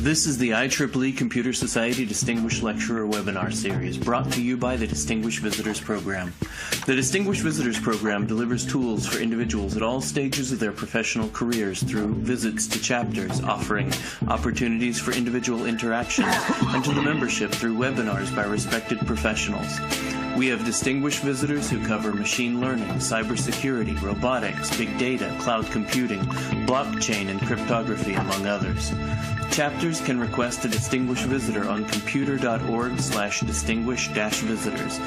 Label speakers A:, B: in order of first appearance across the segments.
A: This is the IEEE Computer Society Distinguished Lecturer Webinar Series, brought to you by the Distinguished Visitors Program. The Distinguished Visitors Program delivers tools for individuals at all stages of their professional careers through visits to chapters, offering opportunities for individual interactions, and to the membership through webinars by respected professionals. We have distinguished visitors who cover machine learning, cybersecurity, robotics, big data, cloud computing, blockchain, and cryptography, among others. Chapters can request a distinguished visitor on computer.org/distinguished-visitors.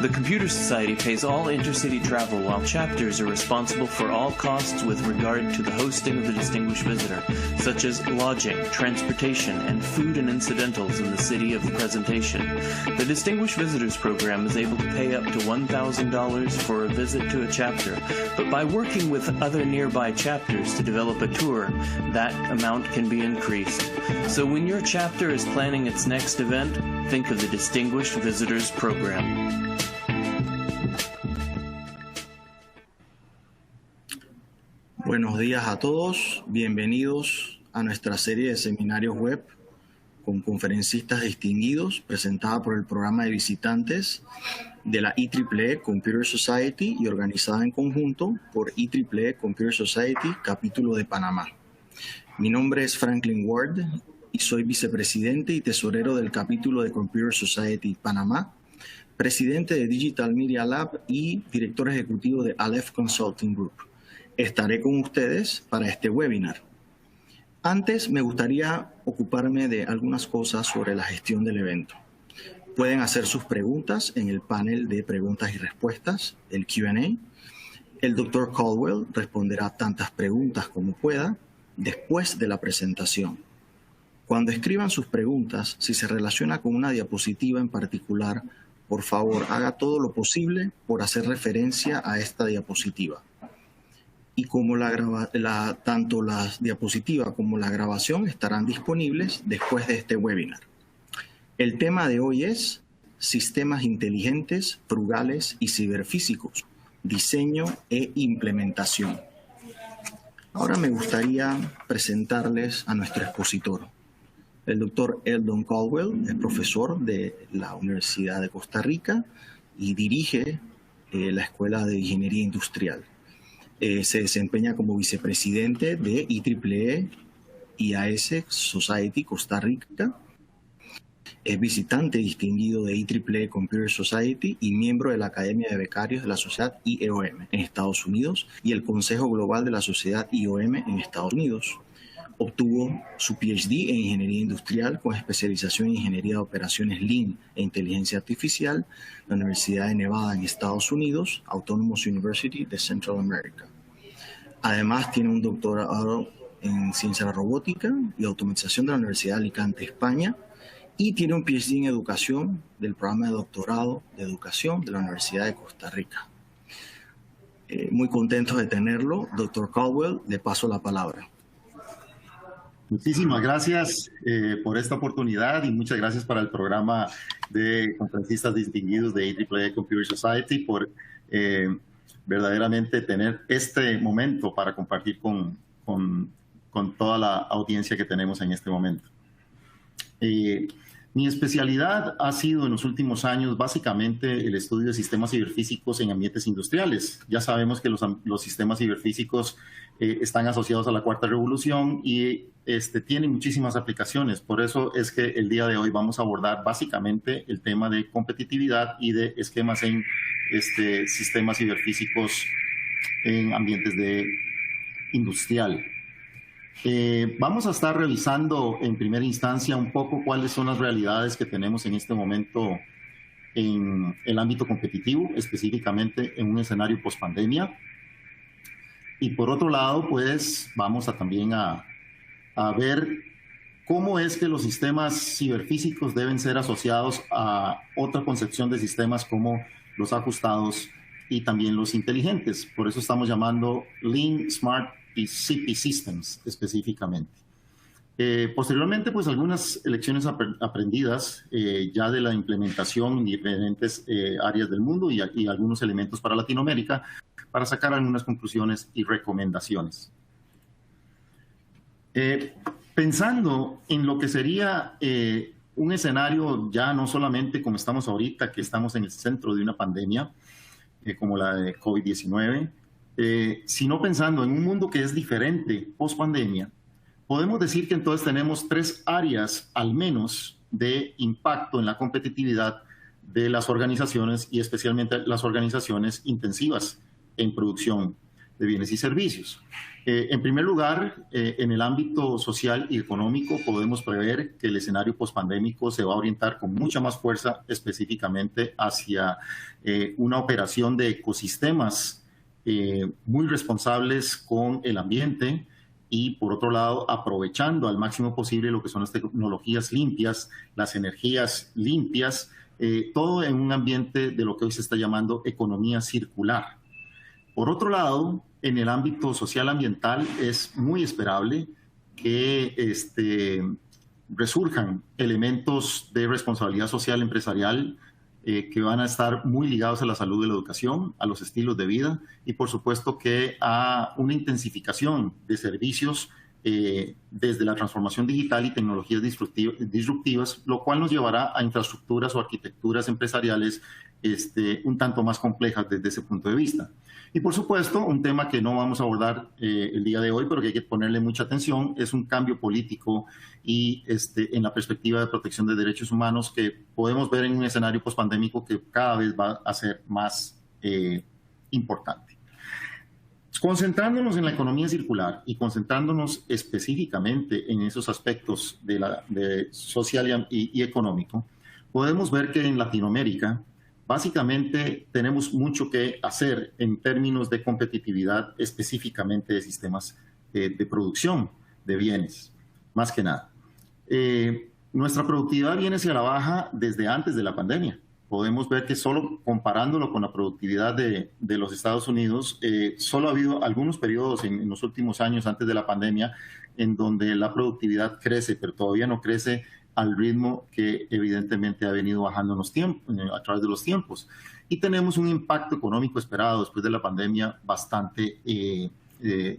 A: The Computer Society pays all intercity travel, while chapters are responsible for all costs with regard to the hosting of the distinguished visitor, such as lodging, transportation, and food and incidentals in the city of the presentation. The Distinguished Visitors Program is able to pay up to $1,000 for a visit to a chapter, but by working with other nearby chapters to develop a tour, that amount can be increased. So when your chapter is planning its next event, think of the Distinguished Visitors Program.
B: Buenos días a todos, bienvenidos a nuestra serie de seminarios web con conferencistas distinguidos presentada por el programa de visitantes de la IEEE Computer Society y organizada en conjunto por IEEE Computer Society, capítulo de Panamá. Mi nombre es Franklin Ward y soy vicepresidente y tesorero del capítulo de Computer Society Panamá, presidente de Digital Media Lab y director ejecutivo de Aleph Consulting Group. Estaré con ustedes para este webinar. Antes me gustaría ocuparme de algunas cosas sobre la gestión del evento. Pueden hacer sus preguntas en el panel de preguntas y respuestas, el Q&A. El Dr. Caldwell responderá tantas preguntas como pueda después de la presentación. Cuando escriban sus preguntas, si se relaciona con una diapositiva en particular, por favor haga todo lo posible por hacer referencia a esta diapositiva. Y como tanto la diapositiva como la grabación estarán disponibles después de este webinar. El tema de hoy es sistemas inteligentes, frugales y ciberfísicos, diseño e implementación. Ahora me gustaría presentarles a nuestro expositor. El doctor Eldon Caldwell es profesor de la Universidad de Costa Rica y dirige la Escuela de Ingeniería Industrial. Se desempeña como vicepresidente de IEEE IAS Society Costa Rica. Es visitante distinguido de IEEE Computer Society y miembro de la Academia de Becarios de la Sociedad IEOM en Estados Unidos y el Consejo Global de la Sociedad IOM en Estados Unidos. Obtuvo su PhD en Ingeniería Industrial con especialización en Ingeniería de Operaciones Lean e Inteligencia Artificial en la Universidad de Nevada en Estados Unidos, Autonomous University de Central America. Además, tiene un doctorado en Ciencia de la Robótica y Automatización de la Universidad de Alicante, España, y tiene un PhD en Educación del programa de doctorado de Educación de la Universidad de Costa Rica. Muy contentos de tenerlo. Dr. Caldwell, le paso la palabra.
C: Muchísimas gracias por esta oportunidad y muchas gracias para el programa de conferencistas distinguidos de IEEE Computer Society por verdaderamente tener este momento para compartir con toda la audiencia que tenemos en este momento. Mi especialidad ha sido en los últimos años básicamente el estudio de sistemas ciberfísicos en ambientes industriales. Ya sabemos que los sistemas ciberfísicos están asociados a la cuarta revolución y tienen muchísimas aplicaciones. Por eso es que el día de hoy vamos a abordar básicamente el tema de competitividad y de esquemas en sistemas ciberfísicos en ambientes industrial. Vamos a estar revisando en primera instancia un poco cuáles son las realidades que tenemos en este momento en el ámbito competitivo, específicamente en un escenario post-pandemia. Y por otro lado, pues vamos también a ver cómo es que los sistemas ciberfísicos deben ser asociados a otra concepción de sistemas como los ajustados y también los inteligentes. Por eso estamos llamando Lean, Smart y CP Systems específicamente. Posteriormente, pues algunas lecciones aprendidas ya de la implementación en diferentes áreas del mundo y algunos elementos para Latinoamérica para sacar algunas conclusiones y recomendaciones. Pensando en lo que sería un escenario ya no solamente como estamos ahorita, que estamos en el centro de una pandemia como la de COVID-19, sino pensando en un mundo que es diferente post pandemia, podemos decir que entonces tenemos 3 áreas al menos de impacto en la competitividad de las organizaciones y especialmente las organizaciones intensivas en producción de bienes y servicios. En primer lugar, en el ámbito social y económico podemos prever que el escenario pospandémico se va a orientar con mucha más fuerza específicamente hacia una operación de ecosistemas muy responsables con el ambiente y, por otro lado, aprovechando al máximo posible lo que son las tecnologías limpias, las energías limpias, todo en un ambiente de lo que hoy se está llamando economía circular. Por otro lado, en el ámbito social ambiental es muy esperable que resurjan elementos de responsabilidad social empresarial que van a estar muy ligados a la salud y la educación, a los estilos de vida y por supuesto que a una intensificación de servicios desde la transformación digital y tecnologías disruptivas, lo cual nos llevará a infraestructuras o arquitecturas empresariales un tanto más complejas desde ese punto de vista. Y por supuesto, un tema que no vamos a abordar el día de hoy, pero que hay que ponerle mucha atención, es un cambio político y en la perspectiva de protección de derechos humanos que podemos ver en un escenario pospandémico que cada vez va a ser más importante. Concentrándonos en la economía circular y concentrándonos específicamente en esos aspectos de social y económico, podemos ver que en Latinoamérica básicamente tenemos mucho que hacer en términos de competitividad específicamente de sistemas de producción de bienes, más que nada. Nuestra productividad viene hacia la baja desde antes de la pandemia. Podemos ver que solo comparándolo con la productividad de los Estados Unidos, solo ha habido algunos periodos en los últimos años antes de la pandemia en donde la productividad crece, pero todavía no crece al ritmo que evidentemente ha venido bajando a través de los tiempos. Y tenemos un impacto económico esperado después de la pandemia bastante,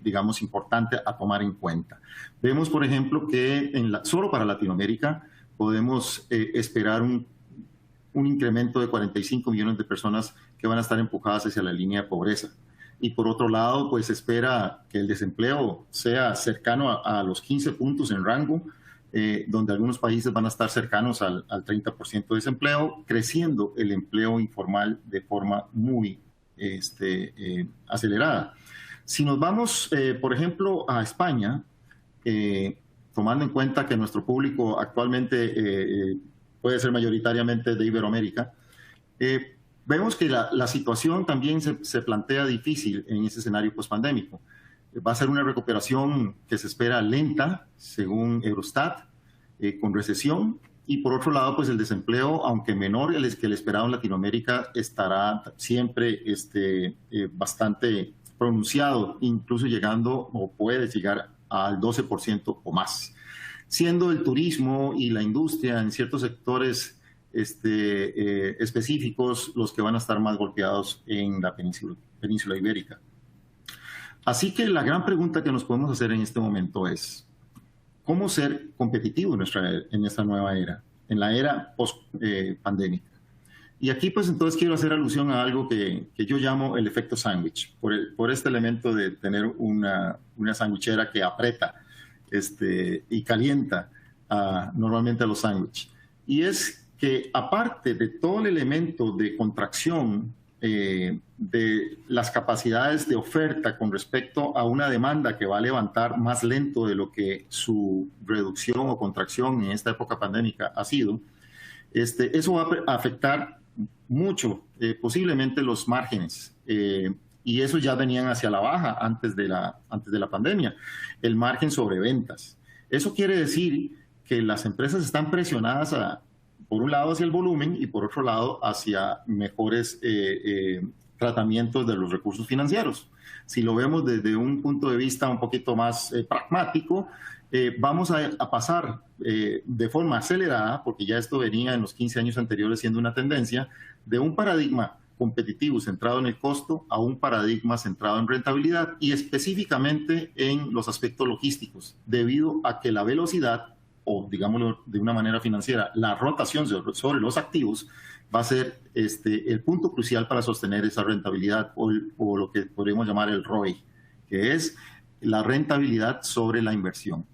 C: digamos, importante a tomar en cuenta. Vemos, por ejemplo, que solo para Latinoamérica podemos esperar un incremento de 45 millones de personas que van a estar empujadas hacia la línea de pobreza. Y por otro lado, pues espera que el desempleo sea cercano a los 15 puntos en rango, donde algunos países van a estar cercanos al 30% de desempleo, creciendo el empleo informal de forma muy acelerada. Si nos vamos, por ejemplo, a España, tomando en cuenta que nuestro público actualmente puede ser mayoritariamente de Iberoamérica, vemos que la situación también se plantea difícil en ese escenario pospandémico. Va a ser una recuperación que se espera lenta, según Eurostat, con recesión. Y por otro lado, pues el desempleo, aunque menor que el esperado en Latinoamérica, estará siempre bastante pronunciado, incluso llegando o puede llegar al 12% o más. Siendo el turismo y la industria en ciertos sectores específicos los que van a estar más golpeados en la península ibérica. Así que la gran pregunta que nos podemos hacer en este momento es, ¿cómo ser competitivo en esta nueva era, en la era post-pandémica? Y aquí pues entonces quiero hacer alusión a algo que yo llamo el efecto sándwich, por este elemento de tener una sandwichera que aprieta y calienta normalmente a los sándwiches. Y es que aparte de todo el elemento de contracción de las capacidades de oferta con respecto a una demanda que va a levantar más lento de lo que su reducción o contracción en esta época pandémica ha sido, eso va a afectar mucho, posiblemente los márgenes. Y eso ya venían hacia la baja antes de la pandemia, el margen sobre ventas. Eso quiere decir que las empresas están presionadas por un lado hacia el volumen y por otro lado hacia mejores tratamientos de los recursos financieros. Si lo vemos desde un punto de vista un poquito más pragmático, vamos a pasar de forma acelerada, porque ya esto venía en los 15 años anteriores siendo una tendencia, de un paradigma competitivo centrado en el costo a un paradigma centrado en rentabilidad y específicamente en los aspectos logísticos, debido a que la velocidad, o digámoslo de una manera financiera, la rotación sobre los activos va a ser el punto crucial para sostener esa rentabilidad o lo que podríamos llamar el ROI, que es la rentabilidad sobre la inversión.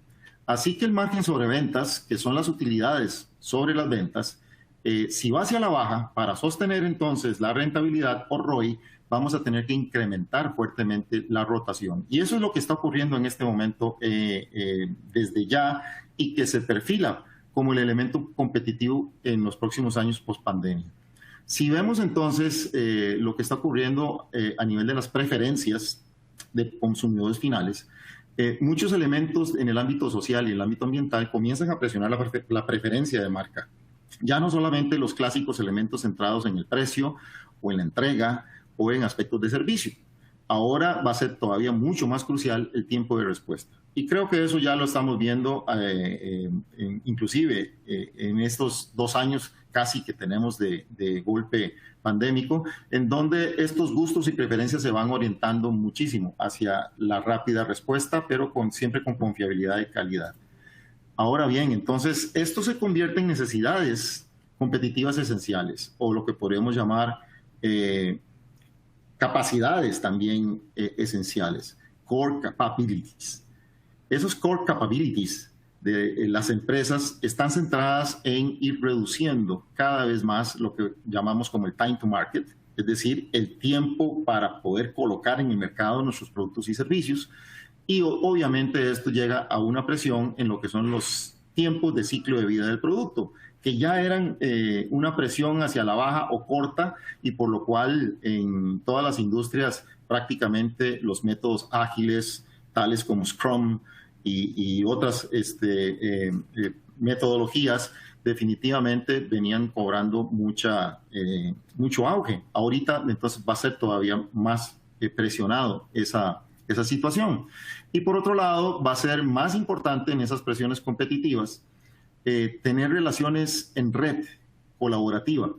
C: Así que el margen sobre ventas, que son las utilidades sobre las ventas, si va hacia la baja, para sostener entonces la rentabilidad o ROI, vamos a tener que incrementar fuertemente la rotación. Y eso es lo que está ocurriendo en este momento desde ya y que se perfila como el elemento competitivo en los próximos años post-pandemia. Si vemos entonces lo que está ocurriendo a nivel de las preferencias de consumidores finales, muchos elementos en el ámbito social y el ámbito ambiental comienzan a presionar la preferencia de marca. Ya no solamente los clásicos elementos centrados en el precio o en la entrega o en aspectos de servicio. Ahora va a ser todavía mucho más crucial el tiempo de respuesta. Y creo que eso ya lo estamos viendo inclusive en estos 2 años casi que tenemos de golpe pandémico, en donde estos gustos y preferencias se van orientando muchísimo hacia la rápida respuesta, pero siempre con confiabilidad y calidad. Ahora bien, entonces, esto se convierte en necesidades competitivas esenciales, o lo que podríamos llamar capacidades también esenciales, core capabilities. Esos core capabilities de las empresas están centradas en ir reduciendo cada vez más lo que llamamos como el time to market, es decir, el tiempo para poder colocar en el mercado nuestros productos y servicios. Y obviamente esto llega a una presión en lo que son los tiempos de ciclo de vida del producto, que ya eran una presión hacia la baja o corta, y por lo cual en todas las industrias prácticamente los métodos ágiles, tales como Scrum y otras metodologías, definitivamente venían cobrando mucho auge. Ahorita entonces va a ser todavía más presionado esa situación. Y por otro lado, va a ser más importante en esas presiones competitivas tener relaciones en red colaborativa,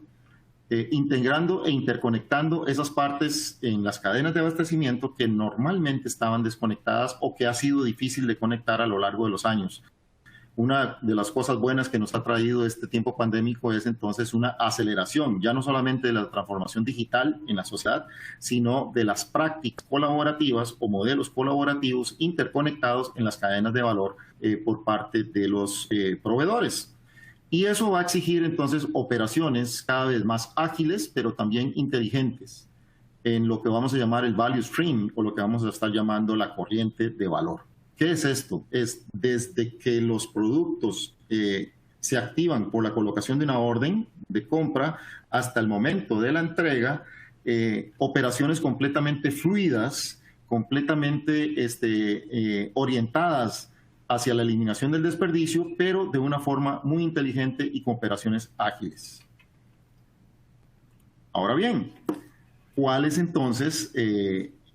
C: integrando e interconectando esas partes en las cadenas de abastecimiento que normalmente estaban desconectadas o que ha sido difícil de conectar a lo largo de los años. Una de las cosas buenas que nos ha traído este tiempo pandémico es entonces una aceleración, ya no solamente de la transformación digital en la sociedad, sino de las prácticas colaborativas o modelos colaborativos interconectados en las cadenas de valor por parte de los proveedores. Y eso va a exigir entonces operaciones cada vez más ágiles, pero también inteligentes, en lo que vamos a llamar el value stream, o lo que vamos a estar llamando la corriente de valor. ¿Qué es esto? Es desde que los productos se activan por la colocación de una orden de compra hasta el momento de la entrega, operaciones completamente fluidas, completamente orientadas hacia la eliminación del desperdicio, pero de una forma muy inteligente y con operaciones ágiles. Ahora bien, ¿cuál es entonces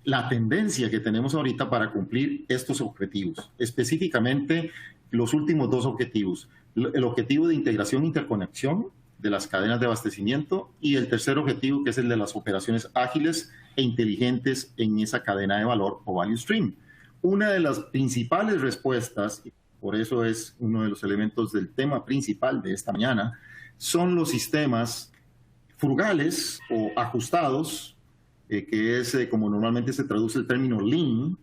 C: la tendencia que tenemos ahorita para cumplir estos objetivos? Específicamente, los últimos 2 objetivos. El objetivo de integración e interconexión de las cadenas de abastecimiento, y el tercer objetivo, que es el de las operaciones ágiles e inteligentes en esa cadena de valor o value stream. Una de las principales respuestas, y por eso es uno de los elementos del tema principal de esta mañana, son los sistemas frugales o ajustados, que es como normalmente se traduce el término lean,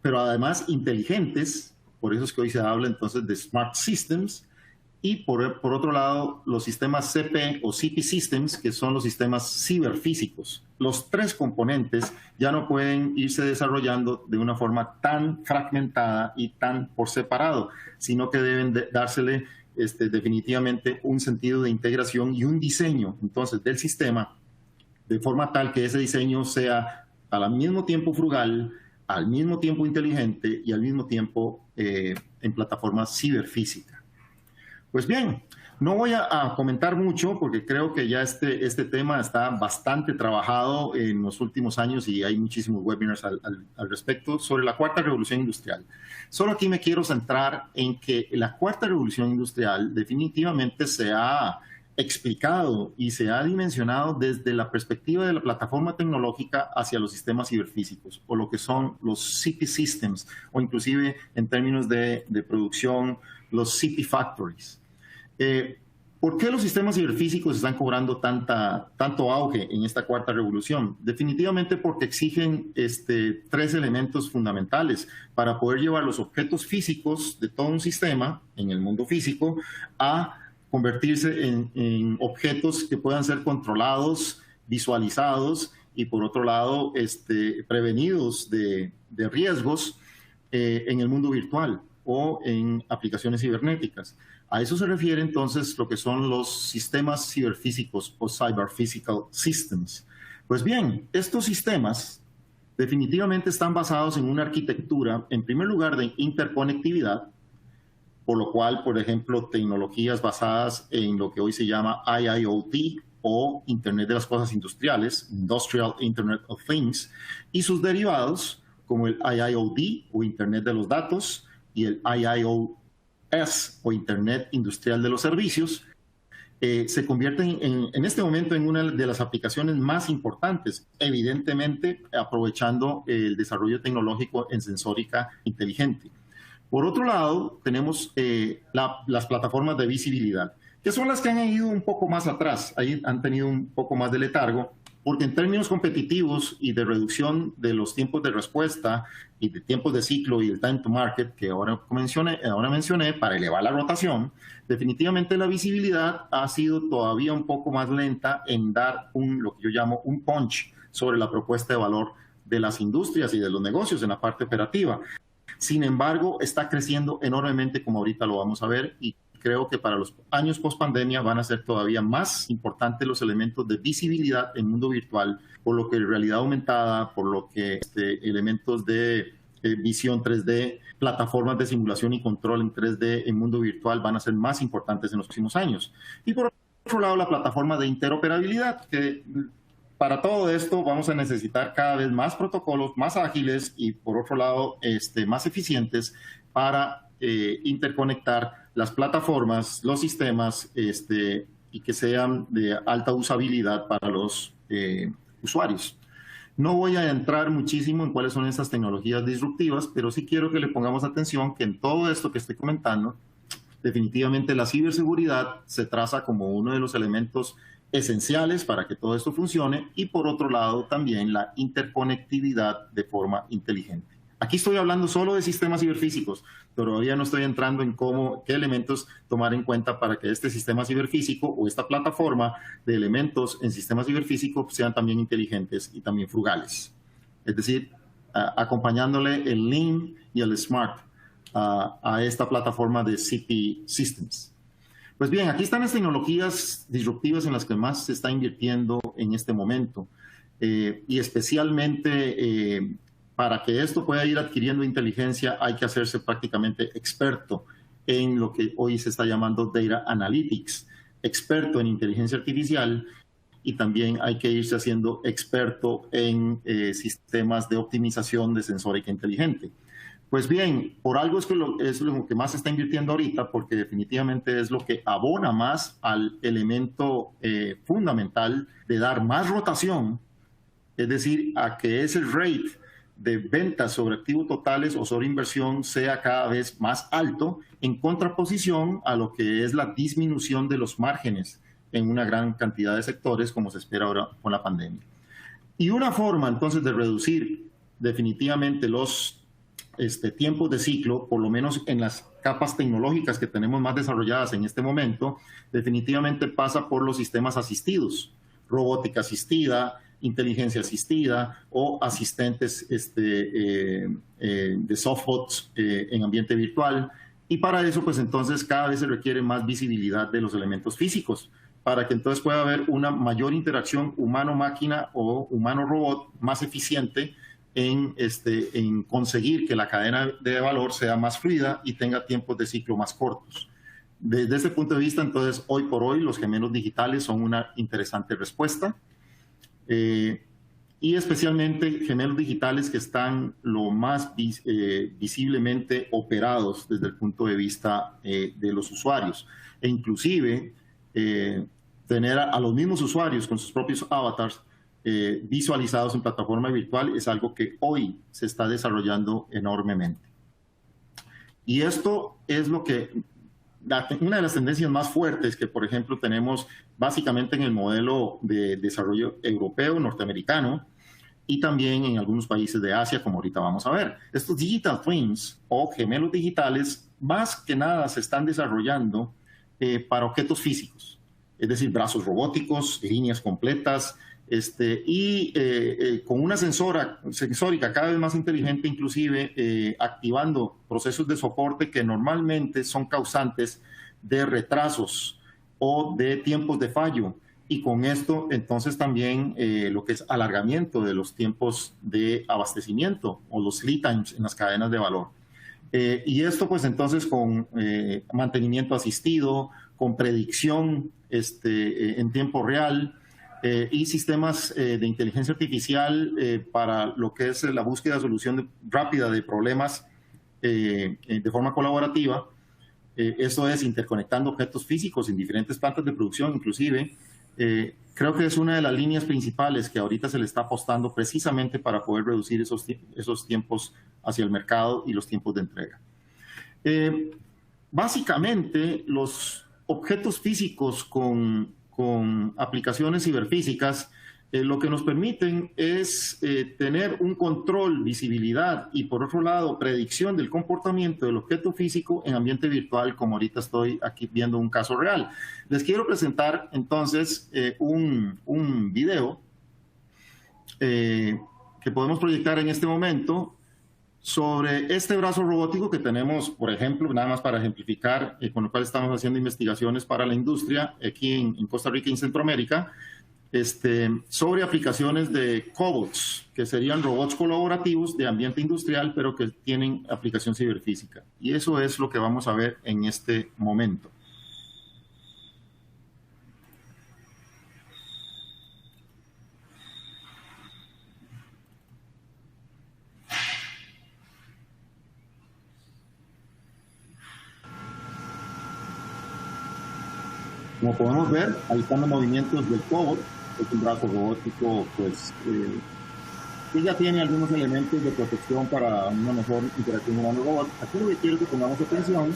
C: pero además inteligentes. Por eso es que hoy se habla entonces de smart systems. Y por otro lado, los sistemas CP o CP Systems, que son los sistemas ciberfísicos. Los 3 componentes ya no pueden irse desarrollando de una forma tan fragmentada y tan por separado, sino que deben dársele definitivamente un sentido de integración y un diseño entonces del sistema, de forma tal que ese diseño sea al mismo tiempo frugal, al mismo tiempo inteligente y al mismo tiempo en plataforma ciberfísica. Pues bien, no voy a comentar mucho porque creo que ya este tema está bastante trabajado en los últimos años y hay muchísimos webinars al respecto sobre la 4ª revolución industrial. Solo aquí me quiero centrar en que la 4ª revolución industrial definitivamente se ha explicado y se ha dimensionado desde la perspectiva de la plataforma tecnológica hacia los sistemas ciberfísicos, o lo que son los CP Systems, o inclusive en términos de producción, los CP Factories. ¿Por qué los sistemas ciberfísicos están cobrando tanto auge en esta cuarta revolución? Definitivamente porque exigen tres elementos fundamentales para poder llevar los objetos físicos de todo un sistema en el mundo físico a convertirse en objetos que puedan ser controlados, visualizados y por otro lado prevenidos de riesgos en el mundo virtual o en aplicaciones cibernéticas. A eso se refiere entonces lo que son los sistemas ciberfísicos o Cyber Physical Systems. Pues bien, estos sistemas definitivamente están basados en una arquitectura, en primer lugar, de interconectividad, por lo cual, por ejemplo, tecnologías basadas en lo que hoy se llama IIoT o Internet de las Cosas Industriales, Industrial Internet of Things, y sus derivados como el IIoD o Internet de los Datos y el IIoS o Internet Industrial de los Servicios, se convierten en este momento en una de las aplicaciones más importantes, evidentemente aprovechando el desarrollo tecnológico en sensórica inteligente. Por otro lado, tenemos las plataformas de visibilidad, que son las que han ido un poco más atrás, ahí han tenido un poco más de letargo, porque en términos competitivos y de reducción de los tiempos de respuesta y de tiempos de ciclo y el time to market que ahora mencioné para elevar la rotación, definitivamente la visibilidad ha sido todavía un poco más lenta en dar lo que yo llamo un punch sobre la propuesta de valor de las industrias y de los negocios en la parte operativa. Sin embargo, está creciendo enormemente, como ahorita lo vamos a ver, y creo que para los años post-pandemia van a ser todavía más importantes los elementos de visibilidad en mundo virtual, por lo que realidad aumentada, por lo que elementos de visión 3D, plataformas de simulación y control en 3D en mundo virtual van a ser más importantes en los próximos años. Y por otro lado, la plataforma de interoperabilidad, que para todo esto vamos a necesitar cada vez más protocolos, más ágiles y por otro lado más eficientes para interconectar las plataformas, los sistemas y que sean de alta usabilidad para los usuarios. No voy a entrar muchísimo en cuáles son estas tecnologías disruptivas, pero sí quiero que le pongamos atención que en todo esto que estoy comentando, definitivamente la ciberseguridad se traza como uno de los elementos esenciales para que todo esto funcione y por otro lado también la interconectividad de forma inteligente. Aquí estoy hablando solo de sistemas ciberfísicos, todavía no estoy entrando en qué elementos tomar en cuenta para que este sistema ciberfísico o esta plataforma de elementos en sistema ciberfísico sean también inteligentes y también frugales. Es decir, acompañándole el Lean y el Smart a esta plataforma de CP Systems. Pues bien, aquí están las tecnologías disruptivas en las que más se está invirtiendo en este momento y especialmente para que esto pueda ir adquiriendo inteligencia hay que hacerse prácticamente experto en lo que hoy se está llamando Data Analytics, experto en inteligencia artificial y también hay que irse haciendo experto en sistemas de optimización de sensórica inteligente. Pues bien, por algo es lo que más se está invirtiendo ahorita, porque definitivamente es lo que abona más al elemento fundamental de dar más rotación, es decir, a que ese rate de ventas sobre activos totales o sobre inversión sea cada vez más alto, en contraposición a lo que es la disminución de los márgenes en una gran cantidad de sectores, como se espera ahora con la pandemia. Y una forma entonces de reducir definitivamente los tiempos de ciclo, por lo menos en las capas tecnológicas que tenemos más desarrolladas en este momento, definitivamente pasa por los sistemas asistidos, robótica asistida, inteligencia asistida o asistentes de softbots en ambiente virtual. Y para eso, pues entonces cada vez se requiere más visibilidad de los elementos físicos, para que entonces pueda haber una mayor interacción humano-máquina o humano-robot más eficiente en conseguir que la cadena de valor sea más fluida y tenga tiempos de ciclo más cortos. Desde ese punto de vista, entonces, hoy por hoy, los gemelos digitales son una interesante respuesta. Y especialmente gemelos digitales que están lo más visiblemente operados desde el punto de vista de los usuarios. E inclusive tener a los mismos usuarios con sus propios avatars visualizados en plataforma virtual es algo que hoy se está desarrollando enormemente. Y esto es lo que, una de las tendencias más fuertes que, por ejemplo, tenemos básicamente en el modelo de desarrollo europeo, norteamericano, y también en algunos países de Asia, como ahorita vamos a ver. Estos digital twins o gemelos digitales, más que nada se están desarrollando para objetos físicos, es decir, brazos robóticos, líneas completas, con una sensórica cada vez más inteligente, inclusive activando procesos de soporte que normalmente son causantes de retrasos o de tiempos de fallo. Y con esto, entonces, también lo que es alargamiento de los tiempos de abastecimiento o los lead times en las cadenas de valor. Y esto, pues, entonces, con mantenimiento asistido, con predicción en tiempo real, y sistemas de inteligencia artificial para lo que es la búsqueda de solución rápida de problemas de forma colaborativa. Esto es interconectando objetos físicos en diferentes plantas de producción, inclusive. Creo que es una de las líneas principales que ahorita se le está apostando precisamente para poder reducir esos tiempos hacia el mercado y los tiempos de entrega. Básicamente, los objetos físicos con aplicaciones ciberfísicas, lo que nos permiten es tener un control, visibilidad y, por otro lado, predicción del comportamiento del objeto físico en ambiente virtual, como ahorita estoy aquí viendo un caso real. Les quiero presentar entonces un video que podemos proyectar en este momento sobre este brazo robótico que tenemos, por ejemplo, nada más para ejemplificar, con lo cual estamos haciendo investigaciones para la industria aquí en Costa Rica y en Centroamérica, sobre aplicaciones de cobots, que serían robots colaborativos de ambiente industrial, pero que tienen aplicación ciberfísica. Y eso es lo que vamos a ver en este momento. Como podemos ver, ahí están los movimientos del cobot. Es un brazo robótico, pues, que ya tiene algunos elementos de protección para una mejor interacción humano-robot. Aquí lo que quiero que pongamos atención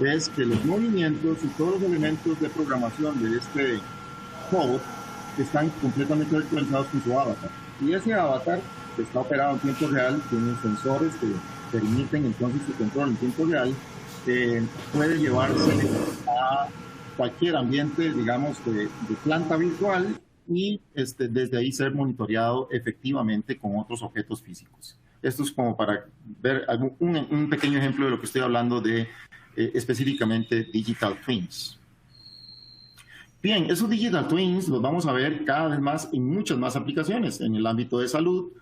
C: es que los movimientos y todos los elementos de programación de este cobot están completamente actualizados con su avatar. Y ese avatar, que está operado en tiempo real, tiene sensores que permiten entonces su control en tiempo real, puede llevarse a cualquier ambiente, digamos, de planta virtual y desde ahí ser monitoreado efectivamente con otros objetos físicos. Esto es como para ver un pequeño ejemplo de lo que estoy hablando de específicamente Digital Twins. Bien, esos Digital Twins los vamos a ver cada vez más en muchas más aplicaciones, en el ámbito de salud,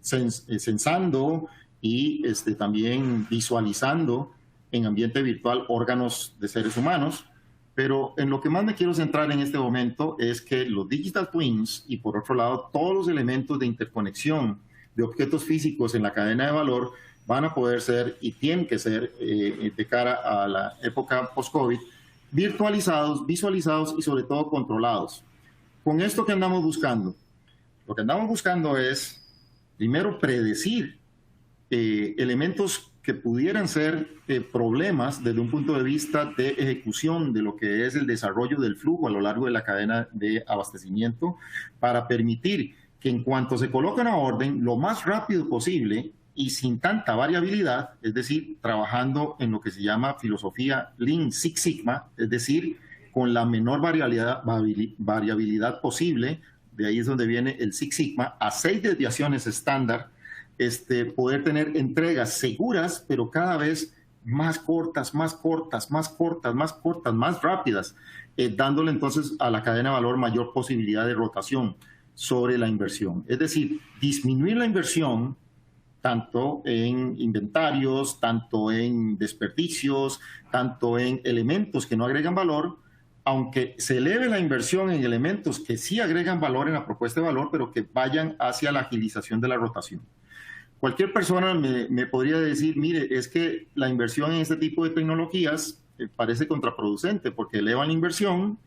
C: sensando y también visualizando en ambiente virtual órganos de seres humanos, pero en lo que más me quiero centrar en este momento es que los Digital Twins y, por otro lado, todos los elementos de interconexión de objetos físicos en la cadena de valor van a poder ser y tienen que ser, de cara a la época post-COVID, virtualizados, visualizados y sobre todo controlados. Con esto que andamos buscando, lo que andamos buscando es, primero, predecir elementos que pudieran ser problemas desde un punto de vista de ejecución de lo que es el desarrollo del flujo a lo largo de la cadena de abastecimiento, para permitir que en cuanto se coloque una orden, lo más rápido posible y sin tanta variabilidad, es decir, trabajando en lo que se llama filosofía Lean Six Sigma, es decir, con la menor variabilidad posible, de ahí es donde viene el Six Sigma, a 6 desviaciones estándar, poder tener entregas seguras, pero cada vez más cortas, más cortas, más cortas, más cortas, más rápidas, dándole entonces a la cadena de valor mayor posibilidad de rotación sobre la inversión. Es decir, disminuir la inversión tanto en inventarios, tanto en desperdicios, tanto en elementos que no agregan valor, aunque se eleve la inversión en elementos que sí agregan valor en la propuesta de valor, pero que vayan hacia la agilización de la rotación. Cualquier persona me podría decir, mire, es que la inversión en este tipo de tecnologías parece contraproducente porque elevan la inversión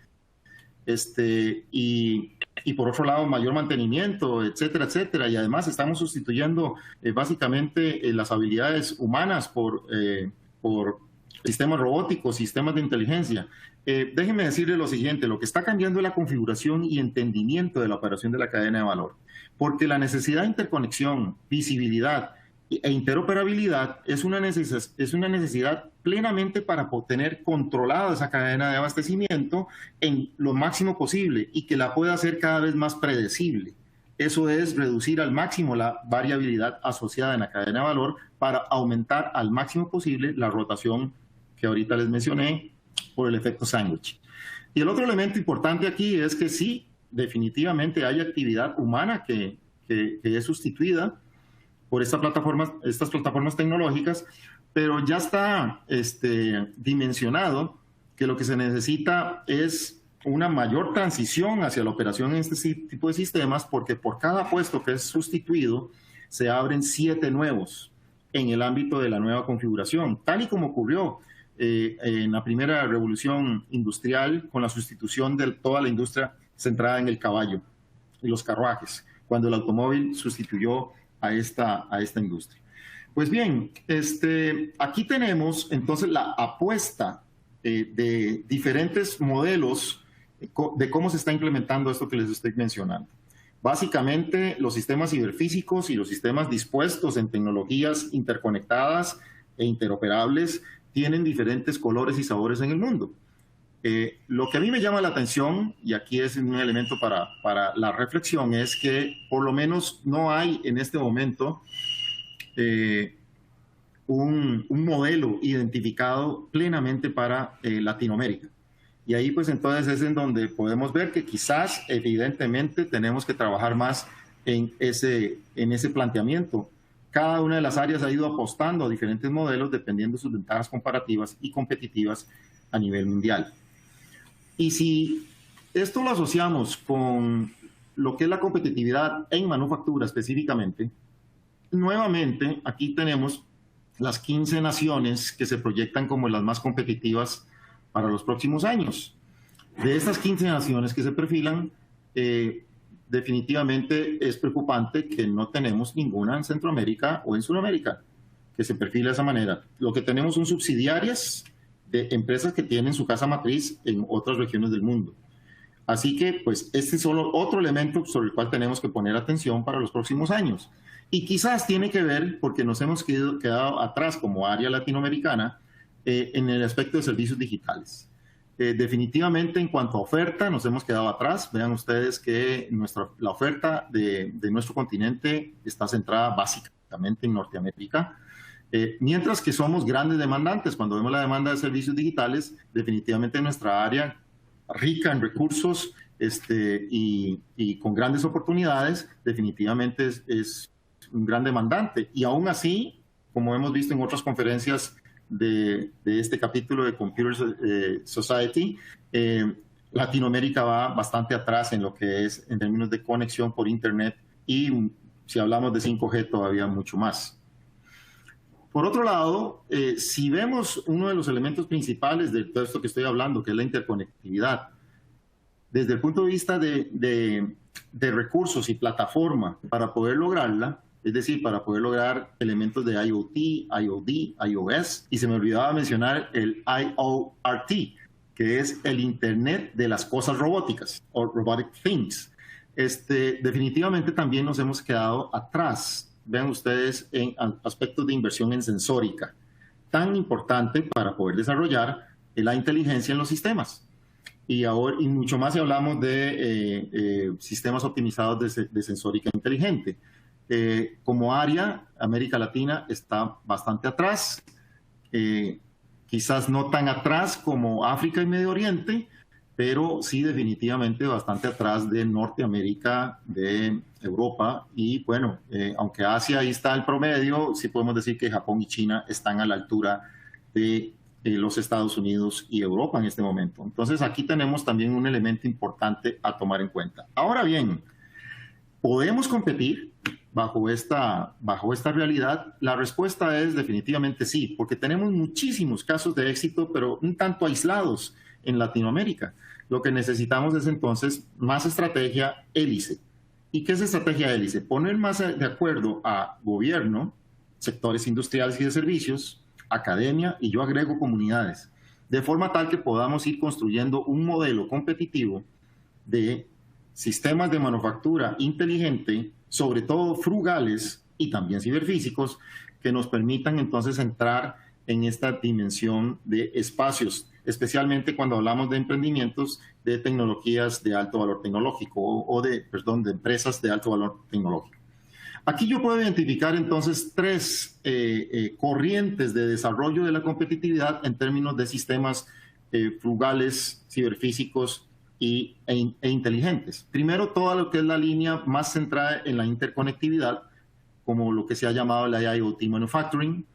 C: y por otro lado mayor mantenimiento, etcétera, etcétera. Y además estamos sustituyendo básicamente las habilidades humanas por sistemas robóticos, sistemas de inteligencia. Déjenme decirle lo siguiente, lo que está cambiando es la configuración y entendimiento de la operación de la cadena de valor, porque la necesidad de interconexión, visibilidad e interoperabilidad es una necesidad plenamente para tener controlada esa cadena de abastecimiento en lo máximo posible y que la pueda hacer cada vez más predecible. Eso es reducir al máximo la variabilidad asociada en la cadena de valor para aumentar al máximo posible la rotación que ahorita les mencioné por el efecto sándwich. Y el otro elemento importante aquí es que sí, definitivamente hay actividad humana que es sustituida por estas plataformas tecnológicas, pero ya está dimensionado que lo que se necesita es una mayor transición hacia la operación en este tipo de sistemas, porque por cada puesto que es sustituido se abren 7 nuevos en el ámbito de la nueva configuración, tal y como ocurrió en la primera revolución industrial con la sustitución de toda la industria centrada en el caballo y los carruajes, cuando el automóvil sustituyó a esta industria. Pues bien, aquí tenemos entonces la apuesta de diferentes modelos de cómo se está implementando esto que les estoy mencionando. Básicamente, los sistemas ciberfísicos y los sistemas dispuestos en tecnologías interconectadas e interoperables tienen diferentes colores y sabores en el mundo. Lo que a mí me llama la atención, y aquí es un elemento para la reflexión, es que por lo menos no hay en este momento un modelo identificado plenamente para Latinoamérica. Y ahí pues entonces es en donde podemos ver que quizás evidentemente tenemos que trabajar más en ese planteamiento. Cada una de las áreas ha ido apostando a diferentes modelos dependiendo de sus ventajas comparativas y competitivas a nivel mundial. Y si esto lo asociamos con lo que es la competitividad en manufactura específicamente, nuevamente aquí tenemos las 15 naciones que se proyectan como las más competitivas para los próximos años. De estas 15 naciones que se perfilan, definitivamente es preocupante que no tenemos ninguna en Centroamérica o en Sudamérica que se perfile de esa manera. Lo que tenemos son subsidiarias de empresas que tienen su casa matriz en otras regiones del mundo. Así que, pues, este es solo otro elemento sobre el cual tenemos que poner atención para los próximos años. Y quizás tiene que ver porque nos hemos quedado atrás como área latinoamericana en el aspecto de servicios digitales. Definitivamente, en cuanto a oferta, nos hemos quedado atrás. Vean ustedes que la oferta de nuestro continente está centrada básicamente en Norteamérica. Mientras que somos grandes demandantes, cuando vemos la demanda de servicios digitales, definitivamente nuestra área rica en recursos y con grandes oportunidades, definitivamente es un gran demandante. Y aún así, como hemos visto en otras conferencias de este capítulo de Computer Society, Latinoamérica va bastante atrás en lo que es en términos de conexión por Internet y si hablamos de 5G todavía mucho más. Por otro lado, si vemos uno de los elementos principales de todo esto que estoy hablando, que es la interconectividad, desde el punto de vista de recursos y plataforma para poder lograrla, es decir, para poder lograr elementos de IoT, IoD, iOS, y se me olvidaba mencionar el IoRT, que es el Internet de las cosas robóticas, o Robotic Things. Definitivamente también nos hemos quedado atrás. Vean ustedes en aspectos de inversión en sensórica, tan importante para poder desarrollar la inteligencia en los sistemas. Y mucho más si hablamos de sistemas optimizados de sensórica inteligente. Como área, América Latina está bastante atrás, quizás no tan atrás como África y Medio Oriente, pero sí definitivamente bastante atrás de Norteamérica, de Europa, y bueno, aunque Asia ahí está el promedio, sí podemos decir que Japón y China están a la altura de los Estados Unidos y Europa en este momento. Entonces aquí tenemos también un elemento importante a tomar en cuenta. Ahora bien, ¿podemos competir bajo esta realidad? La respuesta es definitivamente sí, porque tenemos muchísimos casos de éxito, pero un tanto aislados en Latinoamérica. Lo que necesitamos es entonces más estrategia hélice. ¿Y qué es estrategia hélice? Poner más de acuerdo a gobierno, sectores industriales y de servicios, academia y yo agrego comunidades, de forma tal que podamos ir construyendo un modelo competitivo de sistemas de manufactura inteligente, sobre todo frugales y también ciberfísicos, que nos permitan entonces entrar en esta dimensión de espacios, especialmente cuando hablamos de emprendimientos de tecnologías de alto valor tecnológico de empresas de alto valor tecnológico. Aquí yo puedo identificar entonces tres corrientes de desarrollo de la competitividad en términos de sistemas frugales, ciberfísicos e inteligentes. Primero, todo lo que es la línea más centrada en la interconectividad, como lo que se ha llamado la IoT Manufacturing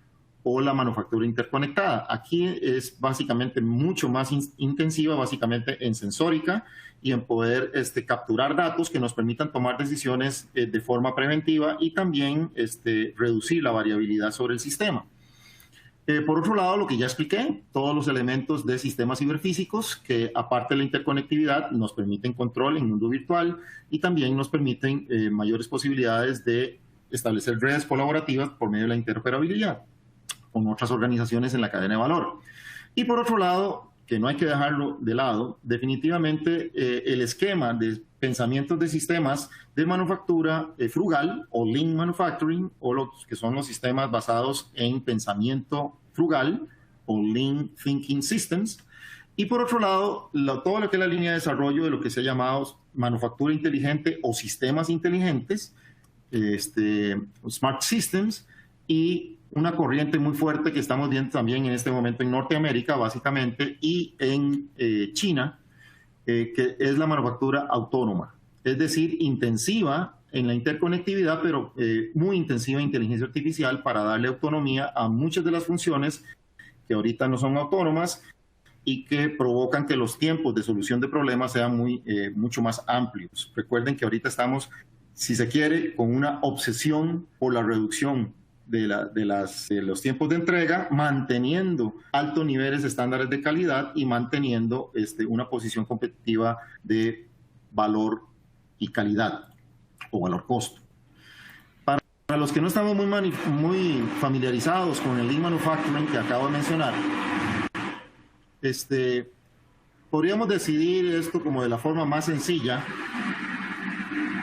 C: o la manufactura interconectada. Aquí es básicamente mucho más intensiva, básicamente en sensórica y en poder capturar datos que nos permitan tomar decisiones de forma preventiva y también reducir la variabilidad sobre el sistema. Por otro lado, lo que ya expliqué, todos los elementos de sistemas ciberfísicos que, aparte de la interconectividad, nos permiten control en mundo virtual y también nos permiten mayores posibilidades de establecer redes colaborativas por medio de la interoperabilidad con otras organizaciones en la cadena de valor. Y por otro lado, que no hay que dejarlo de lado, definitivamente el esquema de pensamientos de sistemas de manufactura frugal o Lean Manufacturing, o los que son los sistemas basados en pensamiento frugal o Lean Thinking Systems. Y por otro lado, todo lo que es la línea de desarrollo de lo que se ha llamado manufactura inteligente o sistemas inteligentes, Smart Systems, y una corriente muy fuerte que estamos viendo también en este momento en Norteamérica, básicamente, y en China, que es la manufactura autónoma, es decir, intensiva en la interconectividad, pero muy intensiva en inteligencia artificial para darle autonomía a muchas de las funciones que ahorita no son autónomas y que provocan que los tiempos de solución de problemas sean mucho más amplios. Recuerden que ahorita estamos, si se quiere, con una obsesión por la reducción de los tiempos de entrega, manteniendo altos niveles estándares de calidad y manteniendo una posición competitiva de valor y calidad o valor-costo. Para los que no estamos muy familiarizados con el Lean Manufacturing que acabo de mencionar, podríamos decidir esto como de la forma más sencilla,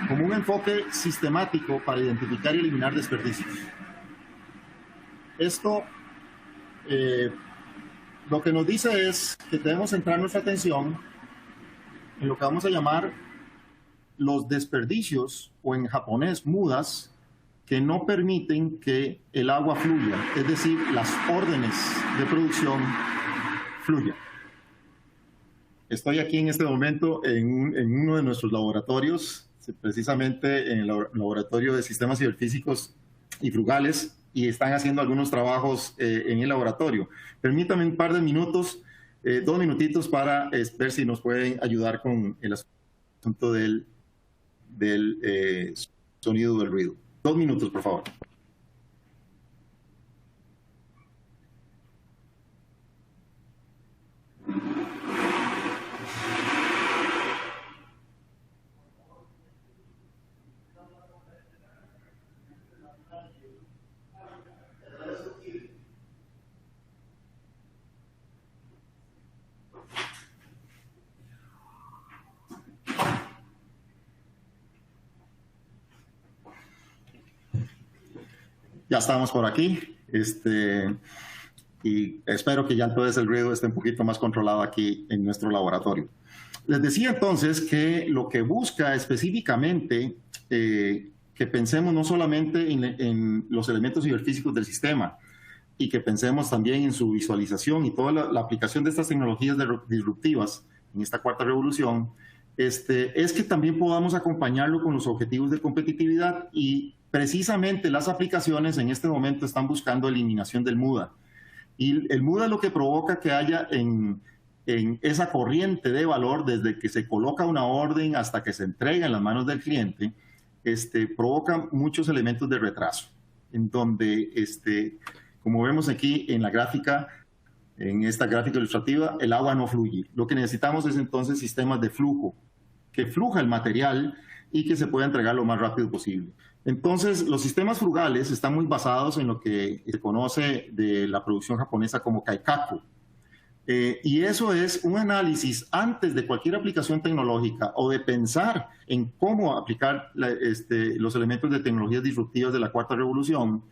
C: como un enfoque sistemático para identificar y eliminar desperdicios. Esto lo que nos dice es que debemos centrar nuestra atención en lo que vamos a llamar los desperdicios, o en japonés, mudas, que no permiten que el agua fluya, es decir, las órdenes de producción fluyan. Estoy aquí en este momento en uno de nuestros laboratorios, precisamente en el laboratorio de sistemas ciberfísicos y frugales, y están haciendo algunos trabajos en el laboratorio. Permítame un par de minutos, 2 minutitos para ver si nos pueden ayudar con el asunto del sonido del ruido. 2 minutos, por favor. Ya estamos por aquí, y espero que ya entonces el ruido esté un poquito más controlado aquí en nuestro laboratorio. Les decía entonces que lo que busca específicamente que pensemos no solamente en los elementos ciberfísicos del sistema, y que pensemos también en su visualización y toda la aplicación de estas tecnologías disruptivas en esta cuarta revolución, es que también podamos acompañarlo con los objetivos de competitividad, y precisamente las aplicaciones en este momento están buscando eliminación del MUDA. Y el MUDA lo que provoca que haya en esa corriente de valor, desde que se coloca una orden hasta que se entrega en las manos del cliente, provoca muchos elementos de retraso, en donde, como vemos aquí en la gráfica, en esta gráfica ilustrativa, el agua no fluye. Lo que necesitamos es entonces sistemas de flujo, que fluja el material y que se pueda entregar lo más rápido posible. Entonces, los sistemas frugales están muy basados en lo que se conoce de la producción japonesa como kaikaku. Y eso es un análisis antes de cualquier aplicación tecnológica o de pensar en cómo aplicar los elementos de tecnologías disruptivas de la cuarta revolución,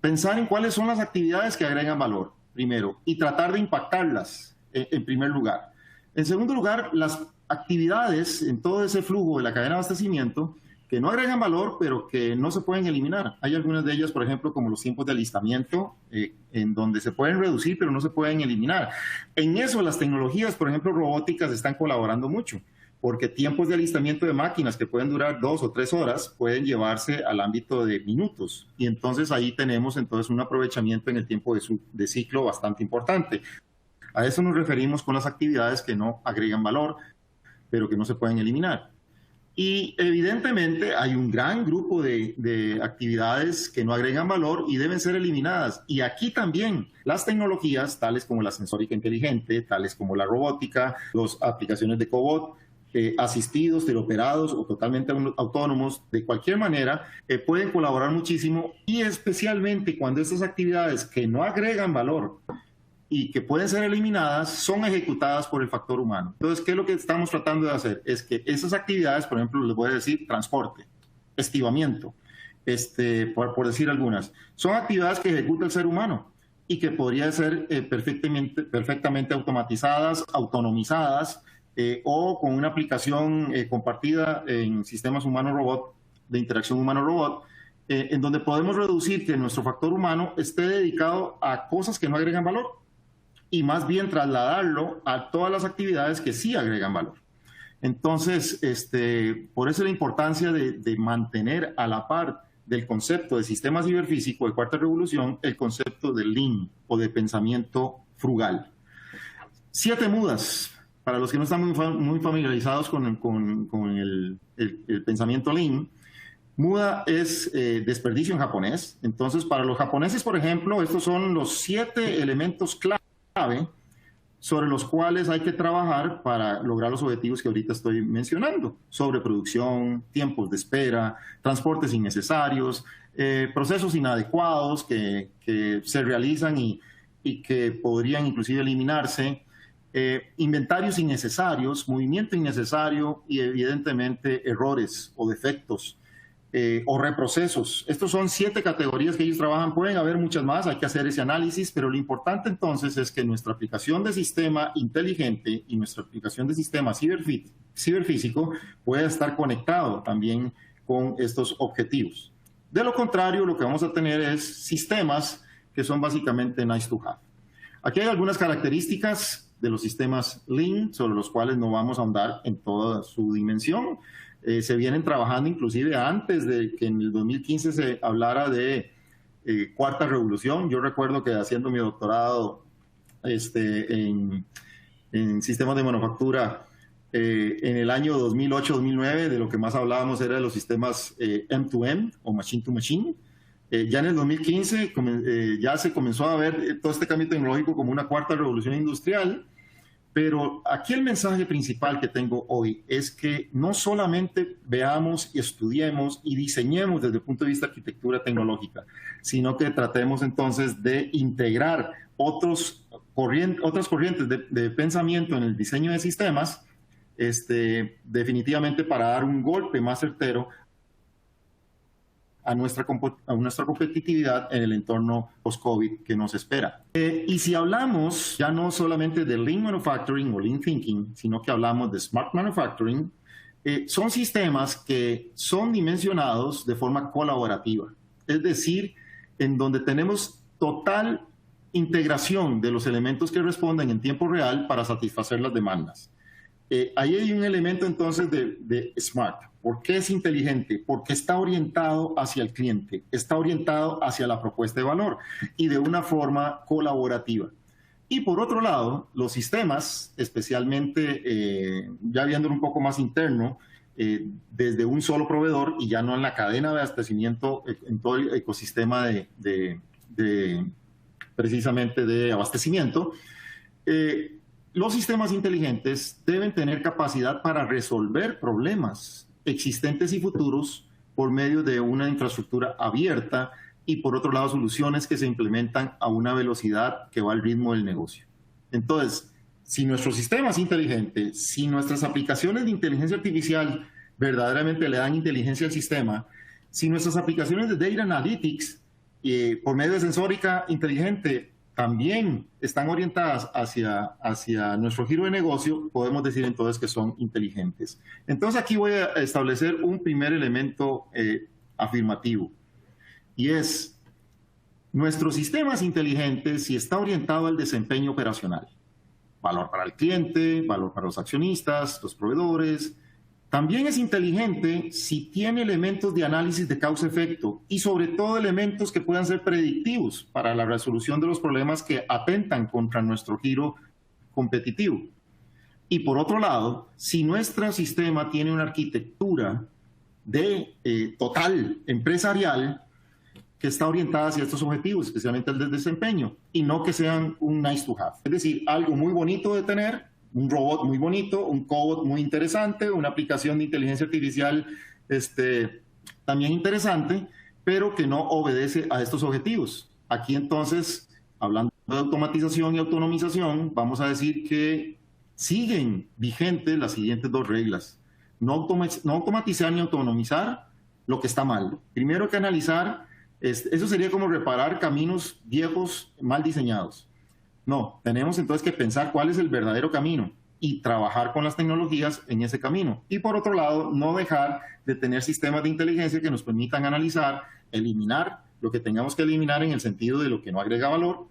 C: pensar en cuáles son las actividades que agregan valor, primero, y tratar de impactarlas en primer lugar. En segundo lugar, las actividades en todo ese flujo de la cadena de abastecimiento que no agregan valor, pero que no se pueden eliminar. Hay algunas de ellas, por ejemplo, como los tiempos de alistamiento, en donde se pueden reducir, pero no se pueden eliminar. En eso las tecnologías, por ejemplo, robóticas, están colaborando mucho, porque tiempos de alistamiento de máquinas que pueden durar 2 o 3 horas pueden llevarse al ámbito de minutos. Y entonces ahí tenemos entonces un aprovechamiento en el tiempo de ciclo bastante importante. A eso nos referimos con las actividades que no agregan valor, pero que no se pueden eliminar. Y evidentemente hay un gran grupo de actividades que no agregan valor y deben ser eliminadas. Y aquí también las tecnologías, tales como la sensórica inteligente, tales como la robótica, las aplicaciones de cobot, asistidos, teleoperados o totalmente autónomos, de cualquier manera, pueden colaborar muchísimo, y especialmente cuando estas actividades que no agregan valor y que pueden ser eliminadas son ejecutadas por el factor humano. Entonces, ¿qué es lo que estamos tratando de hacer? Es que esas actividades, por ejemplo, les voy a decir transporte, estivamiento, por decir algunas, son actividades que ejecuta el ser humano y que podrían ser perfectamente automatizadas, autonomizadas, o con una aplicación compartida en sistemas humano-robot, de interacción humano-robot, en donde podemos reducir que nuestro factor humano esté dedicado a cosas que no agregan valor y más bien trasladarlo a todas las actividades que sí agregan valor. Entonces, por eso la importancia de mantener a la par del concepto de sistema ciberfísico de cuarta revolución el concepto de Lean o de pensamiento frugal. 7 mudas. Para los que no están muy familiarizados con el pensamiento Lean, muda es desperdicio en japonés. Entonces, para los japoneses, por ejemplo, estos son los 7 elementos clave sobre los cuales hay que trabajar para lograr los objetivos que ahorita estoy mencionando: sobreproducción, tiempos de espera, transportes innecesarios, procesos inadecuados que se realizan y que podrían inclusive eliminarse, inventarios innecesarios, movimiento innecesario y evidentemente errores o defectos o reprocesos. Estos son 7 categorías que ellos trabajan. Pueden haber muchas más, hay que hacer ese análisis, pero lo importante entonces es que nuestra aplicación de sistema inteligente y nuestra aplicación de sistema ciberfísico pueda estar conectado también con estos objetivos. De lo contrario, lo que vamos a tener es sistemas que son básicamente nice to have. Aquí hay algunas características de los sistemas Lean sobre los cuales no vamos a ahondar en toda su dimensión. Se vienen trabajando inclusive antes de que en el 2015 se hablara de cuarta revolución. Yo recuerdo que haciendo mi doctorado en sistemas de manufactura en el año 2008-2009, de lo que más hablábamos era de los sistemas M2M o Machine to Machine. Ya en el 2015 ya se comenzó a ver todo este cambio tecnológico como una cuarta revolución industrial. Pero aquí el mensaje principal que tengo hoy es que no solamente veamos, estudiemos y diseñemos desde el punto de vista de arquitectura tecnológica, sino que tratemos entonces de integrar otras corrientes de pensamiento en el diseño de sistemas, definitivamente para dar un golpe más certero a nuestra competitividad en el entorno post-COVID que nos espera. Y si hablamos ya no solamente de Lean Manufacturing o Lean Thinking, sino que hablamos de Smart Manufacturing, son sistemas que son dimensionados de forma colaborativa, es decir, en donde tenemos total integración de los elementos que responden en tiempo real para satisfacer las demandas. Ahí hay un elemento entonces de Smart. ¿Por qué es inteligente? Porque está orientado hacia el cliente, está orientado hacia la propuesta de valor y de una forma colaborativa. Y por otro lado, los sistemas, especialmente ya viéndolo un poco más interno, desde un solo proveedor y ya no en la cadena de abastecimiento, en todo el ecosistema precisamente de abastecimiento, Los sistemas inteligentes deben tener capacidad para resolver problemas existentes y futuros por medio de una infraestructura abierta y, por otro lado, soluciones que se implementan a una velocidad que va al ritmo del negocio. Entonces, si nuestros sistemas inteligentes, si nuestras aplicaciones de inteligencia artificial verdaderamente le dan inteligencia al sistema, si nuestras aplicaciones de Data Analytics por medio de sensórica inteligente también están orientadas hacia nuestro giro de negocio, podemos decir entonces que son inteligentes. Entonces aquí voy a establecer un primer elemento afirmativo, y es: nuestros sistemas inteligentes, si está orientado al desempeño operacional, valor para el cliente, valor para los accionistas, los proveedores, también es inteligente si tiene elementos de análisis de causa-efecto y sobre todo elementos que puedan ser predictivos para la resolución de los problemas que atentan contra nuestro giro competitivo. Y por otro lado, si nuestro sistema tiene una arquitectura total empresarial que está orientada hacia estos objetivos, especialmente el del desempeño, y no que sean un nice to have. Es decir, algo muy bonito de tener, un robot muy bonito, un cobot muy interesante, una aplicación de inteligencia artificial también interesante, pero que no obedece a estos objetivos. Aquí entonces, hablando de automatización y autonomización, vamos a decir que siguen vigentes las siguientes dos reglas. No automatizar ni autonomizar lo que está mal. Primero hay que analizar, eso sería como reparar caminos viejos mal diseñados. No, tenemos entonces que pensar cuál es el verdadero camino y trabajar con las tecnologías en ese camino. Y por otro lado, no dejar de tener sistemas de inteligencia que nos permitan analizar, eliminar lo que tengamos que eliminar en el sentido de lo que no agrega valor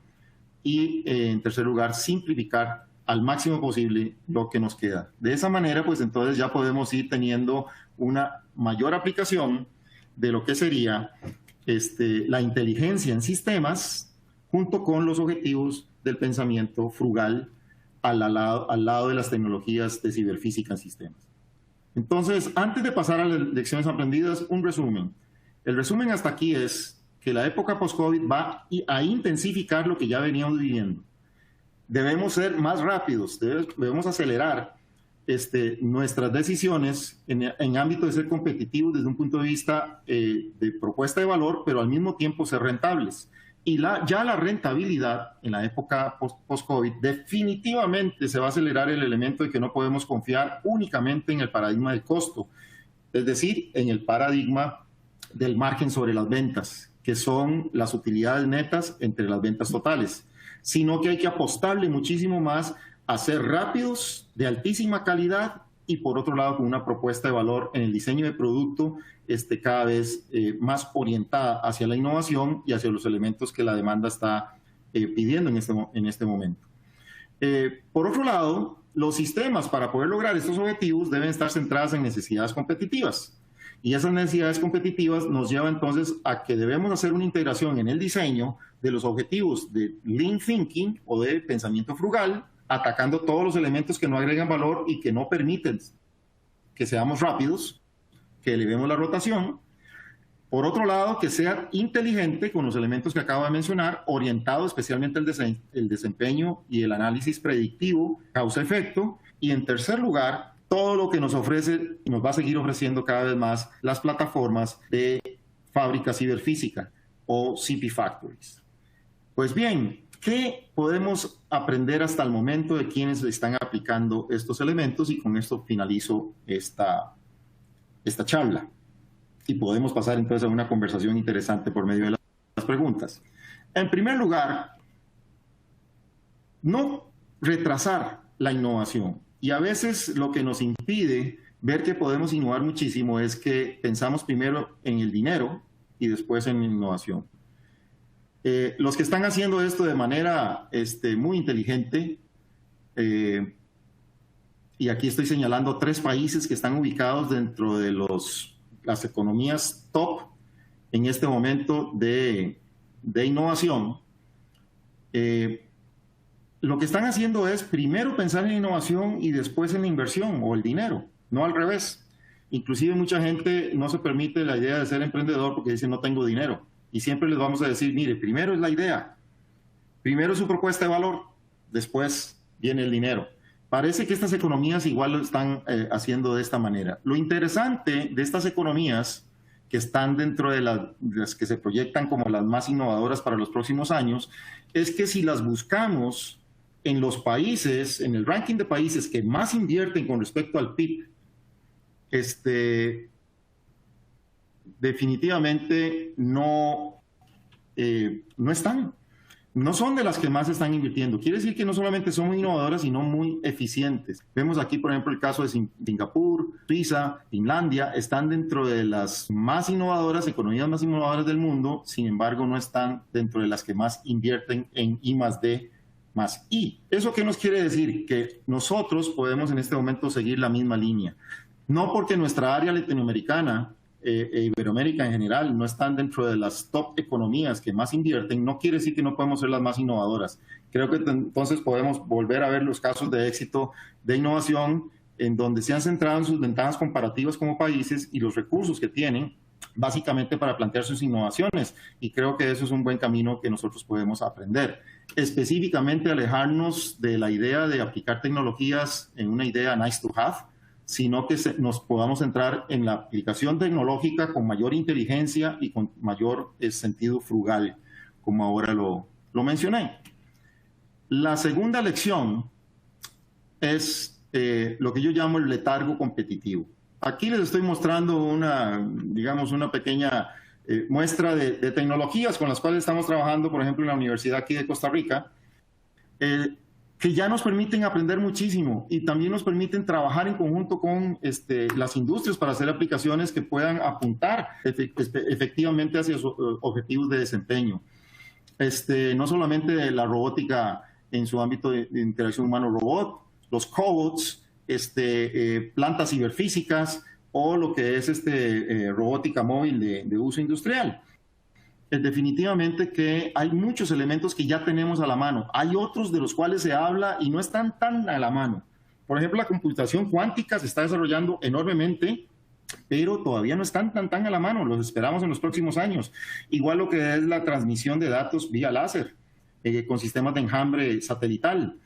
C: y, en tercer lugar, simplificar al máximo posible lo que nos queda. De esa manera, pues entonces ya podemos ir teniendo una mayor aplicación de lo que sería la inteligencia en sistemas junto con los objetivos del pensamiento frugal al lado de las tecnologías de ciberfísica en sistemas. Entonces, antes de pasar a las lecciones aprendidas, un resumen. El resumen hasta aquí es que la época post-COVID va a intensificar lo que ya veníamos viviendo. Debemos ser más rápidos, debemos acelerar nuestras decisiones en ámbito de ser competitivos desde un punto de vista de propuesta de valor, pero al mismo tiempo ser rentables. Y ya la rentabilidad en la época post-COVID definitivamente se va a acelerar el elemento de que no podemos confiar únicamente en el paradigma del costo, es decir, en el paradigma del margen sobre las ventas, que son las utilidades netas entre las ventas totales, sino que hay que apostarle muchísimo más a ser rápidos, de altísima calidad y por otro lado con una propuesta de valor en el diseño de producto cada vez más orientada hacia la innovación y hacia los elementos que la demanda está pidiendo en este momento. Por otro lado, los sistemas para poder lograr estos objetivos deben estar centrados en necesidades competitivas. Y esas necesidades competitivas nos llevan entonces a que debemos hacer una integración en el diseño de los objetivos de Lean Thinking o de pensamiento frugal, atacando todos los elementos que no agregan valor y que no permiten que seamos rápidos, que elevemos la rotación. Por otro lado, que sea inteligente con los elementos que acabo de mencionar, orientado especialmente el desempeño y el análisis predictivo, causa-efecto. Y en tercer lugar, todo lo que nos ofrece y nos va a seguir ofreciendo cada vez más las plataformas de fábrica ciberfísica o CP Factories. Pues bien, ¿qué podemos aprender hasta el momento de quienes están aplicando estos elementos? Y con esto finalizo esta charla. Y podemos pasar entonces a una conversación interesante por medio de las preguntas. En primer lugar, no retrasar la innovación. Y a veces lo que nos impide ver que podemos innovar muchísimo es que pensamos primero en el dinero y después en la innovación. Los que están haciendo esto de manera muy inteligente, y aquí estoy señalando 3 países que están ubicados dentro de las economías top en este momento de innovación. Lo que están haciendo es primero pensar en innovación y después en la inversión o el dinero, no al revés. Inclusive mucha gente no se permite la idea de ser emprendedor porque dice no tengo dinero. Y siempre les vamos a decir, mire, primero es la idea, primero es su propuesta de valor, después viene el dinero. Parece que estas economías igual lo están haciendo de esta manera. Lo interesante de estas economías que están dentro de las que se proyectan como las más innovadoras para los próximos años, es que si las buscamos en los países, en el ranking de países que más invierten con respecto al PIB, definitivamente no están. No son de las que más están invirtiendo. Quiere decir que no solamente son muy innovadoras, sino muy eficientes. Vemos aquí, por ejemplo, el caso de Singapur, Suiza, Finlandia, están dentro de las más innovadoras, economías más innovadoras del mundo, sin embargo, no están dentro de las que más invierten en I+D más I. ¿Eso qué nos quiere decir? Que nosotros podemos en este momento seguir la misma línea. No porque nuestra área latinoamericana Iberoamérica en general no están dentro de las top economías que más invierten, no quiere decir que no podemos ser las más innovadoras. Creo que entonces podemos volver a ver los casos de éxito de innovación en donde se han centrado en sus ventajas comparativas como países y los recursos que tienen básicamente para plantear sus innovaciones, y creo que eso es un buen camino que nosotros podemos aprender. Específicamente alejarnos de la idea de aplicar tecnologías en una idea nice to have, sino que nos podamos centrar en la aplicación tecnológica con mayor inteligencia y con mayor sentido frugal, como ahora lo mencioné. La segunda lección es lo que yo llamo el letargo competitivo. Aquí les estoy mostrando una pequeña muestra de tecnologías con las cuales estamos trabajando, por ejemplo, en la Universidad aquí de Costa Rica, que ya nos permiten aprender muchísimo y también nos permiten trabajar en conjunto con las industrias para hacer aplicaciones que puedan apuntar efectivamente hacia sus objetivos de desempeño. No solamente la robótica en su ámbito de interacción humano-robot, los cobots, plantas ciberfísicas o lo que es robótica móvil de uso industrial. Definitivamente que hay muchos elementos que ya tenemos a la mano. Hay otros de los cuales se habla y no están tan a la mano. Por ejemplo, la computación cuántica se está desarrollando enormemente, pero todavía no están tan a la mano. Los esperamos en los próximos años. Igual lo que es la transmisión de datos vía láser, con sistemas de enjambre satelital,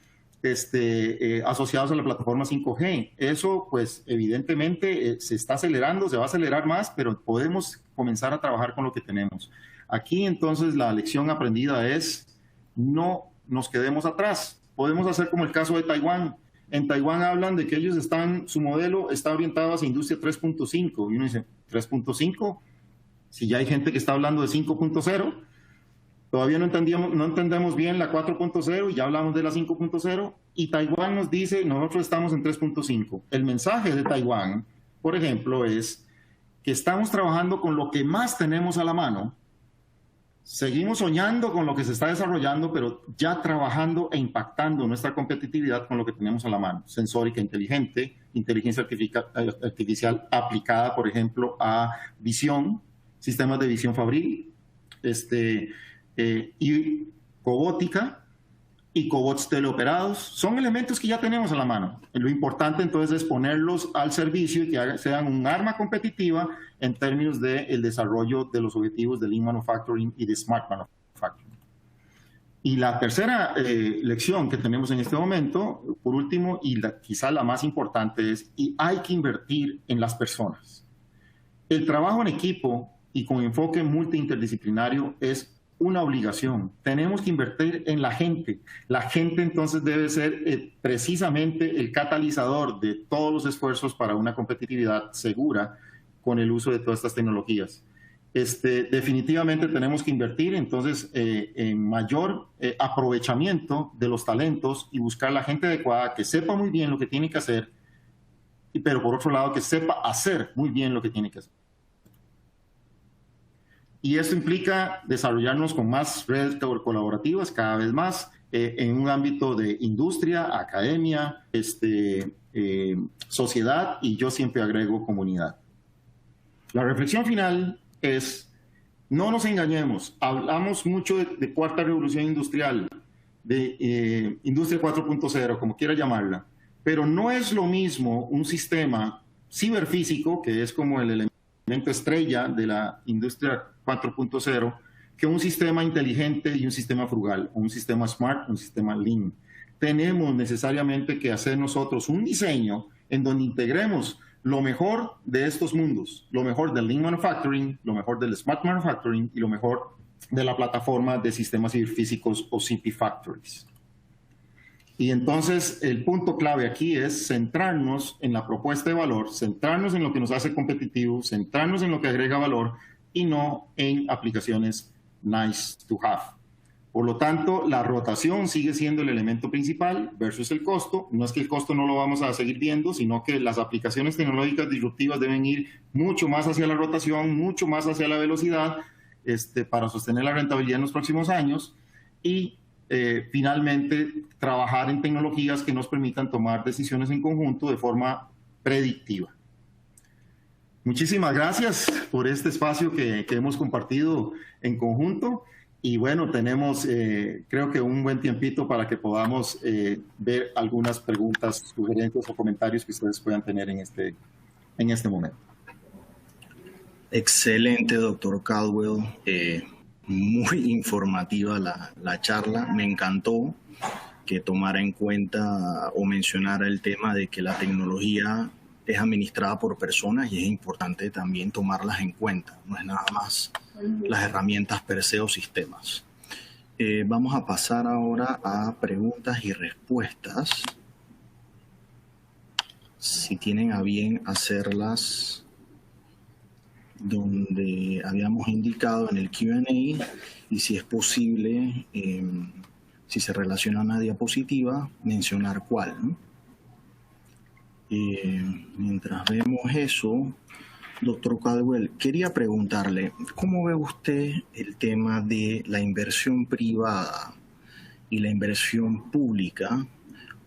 C: asociados a la plataforma 5G. Eso, pues, evidentemente se está acelerando, se va a acelerar más, pero podemos comenzar a trabajar con lo que tenemos. Aquí, entonces, la lección aprendida es no nos quedemos atrás. Podemos hacer como el caso de Taiwán. En Taiwán hablan de que su modelo está orientado hacia industria 3.5. Y uno dice, ¿3.5? Si ya hay gente que está hablando de 5.0. Todavía no entendemos bien la 4.0 y ya hablamos de la 5.0. Y Taiwán nos dice, nosotros estamos en 3.5. El mensaje de Taiwán, por ejemplo, es que estamos trabajando con lo que más tenemos a la mano. Seguimos soñando con lo que se está desarrollando, pero ya trabajando e impactando nuestra competitividad con lo que tenemos a la mano. Sensórica inteligente, inteligencia artificial aplicada, por ejemplo, a visión, sistemas de visión fabril, y cobótica y cobots teleoperados. Son elementos que ya tenemos a la mano. Lo importante entonces es ponerlos al servicio y que sean un arma competitiva en términos del desarrollo de los objetivos de Lean Manufacturing y de Smart Manufacturing. Y la tercera lección que tenemos en este momento, por último, y quizá la más importante, es y hay que invertir en las personas. El trabajo en equipo y con enfoque multiinterdisciplinario es una obligación. Tenemos que invertir en la gente. La gente entonces debe ser precisamente el catalizador de todos los esfuerzos para una competitividad segura con el uso de todas estas tecnologías. Definitivamente tenemos que invertir entonces en mayor aprovechamiento de los talentos y buscar la gente adecuada que sepa muy bien lo que tiene que hacer, pero por otro lado que sepa hacer muy bien lo que tiene que hacer. Y esto implica desarrollarnos con más redes colaborativas cada vez más en un ámbito de industria, academia, sociedad, y yo siempre agrego comunidad. La reflexión final es, no nos engañemos, hablamos mucho de cuarta revolución industrial, de industria 4.0, como quiera llamarla, pero no es lo mismo un sistema ciberfísico, que es como el elemento estrella de la industria 4.0, que un sistema inteligente y un sistema frugal, un sistema smart, un sistema lean. tenemos necesariamente que hacer nosotros un diseño en donde integremos lo mejor de estos mundos, lo mejor del Lean Manufacturing, lo mejor del Smart Manufacturing y lo mejor de la plataforma de sistemas ciberfísicos o CP Factories. Y entonces el punto clave aquí es centrarnos en la propuesta de valor, centrarnos en lo que nos hace competitivos, centrarnos en lo que agrega valor y no en aplicaciones nice to have. Por lo tanto, la rotación sigue siendo el elemento principal versus el costo. No es que el costo no lo vamos a seguir viendo, sino que las aplicaciones tecnológicas disruptivas deben ir mucho más hacia la rotación, mucho más hacia la velocidad, para sostener la rentabilidad en los próximos años y finalmente trabajar en tecnologías que nos permitan tomar decisiones en conjunto de forma predictiva. Muchísimas gracias por este espacio que hemos compartido en conjunto. Y bueno, tenemos creo que un buen tiempito para que podamos ver algunas preguntas, sugerencias o comentarios que ustedes puedan tener en este momento.
B: Excelente, doctor Caldwell. Muy informativa la charla. Me encantó que tomara en cuenta o mencionara el tema de que la tecnología es administrada por personas y es importante también tomarlas en cuenta. No es nada más las herramientas per se o sistemas. Vamos a pasar ahora a preguntas y respuestas. Si tienen a bien hacerlas donde habíamos indicado en el Q&A y si es posible, si se relaciona a una diapositiva, mencionar cuál, ¿no? Mientras vemos eso, doctor Caldwell, quería preguntarle, ¿cómo ve usted el tema de la inversión privada y la inversión pública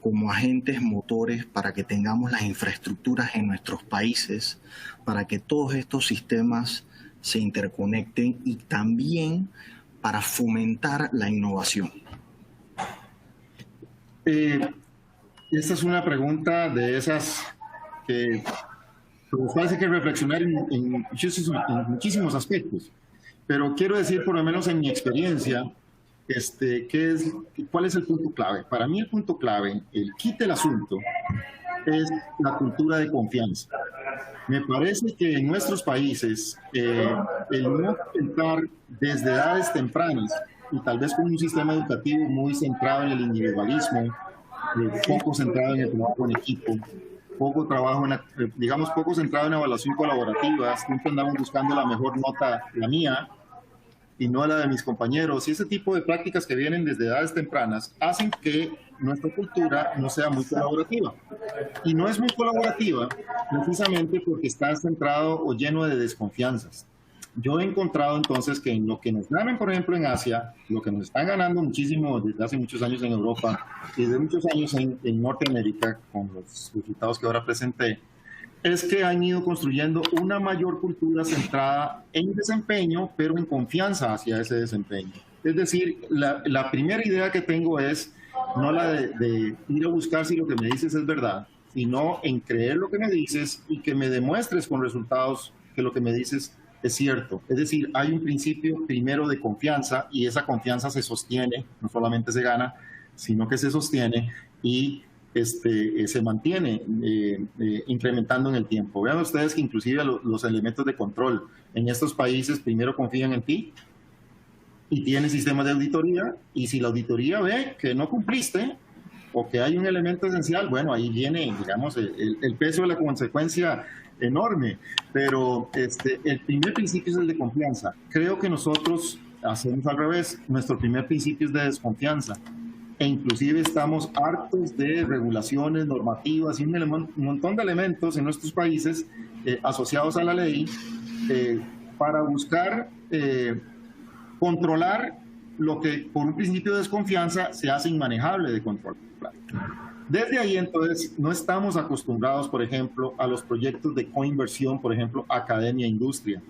B: como agentes motores para que tengamos las infraestructuras en nuestros países, para que todos estos sistemas se interconecten y también para fomentar la innovación?
C: Esta es una pregunta de esas que nos parece que reflexionar en muchísimos aspectos. Pero quiero decir, por lo menos en mi experiencia, ¿cuál es el punto clave? Para mí el punto clave, el kit del asunto, es la cultura de confianza. Me parece que en nuestros países, el no pensar desde edades tempranas, y tal vez con un sistema educativo muy centrado en el individualismo, poco centrado en el trabajo en equipo, poco centrado en evaluación colaborativa, siempre andamos buscando la mejor nota, la mía, y no la de mis compañeros, y ese tipo de prácticas que vienen desde edades tempranas hacen que nuestra cultura no sea muy colaborativa. Y no es muy colaborativa precisamente porque está centrado o lleno de desconfianzas. Yo he encontrado entonces que en lo que nos ganan, por ejemplo, en Asia, lo que nos están ganando muchísimo desde hace muchos años en Europa y desde muchos años en Norteamérica, con los resultados que ahora presenté, es que han ido construyendo una mayor cultura centrada en desempeño, pero en confianza hacia ese desempeño. Es decir, la primera idea que tengo es no la de ir a buscar si lo que me dices es verdad, sino en creer lo que me dices y que me demuestres con resultados que lo que me dices es cierto. Es decir, hay un principio primero de confianza y esa confianza se sostiene, no solamente se gana, sino que se sostiene y se mantiene incrementando en el tiempo. Vean ustedes que inclusive los elementos de control en estos países primero confían en ti y tienen sistemas de auditoría, y si la auditoría ve que no cumpliste o que hay un elemento esencial, bueno, ahí viene, digamos, el peso de la consecuencia enorme, pero el primer principio es el de confianza. Creo que nosotros hacemos al revés. Nuestro primer principio es de desconfianza e inclusive estamos hartos de regulaciones, normativas y un montón de elementos en nuestros países asociados a la ley para buscar controlar lo que por un principio de desconfianza se hace inmanejable de controlar. Desde ahí, entonces, no estamos acostumbrados, por ejemplo, a los proyectos de coinversión, por ejemplo, academia-industria.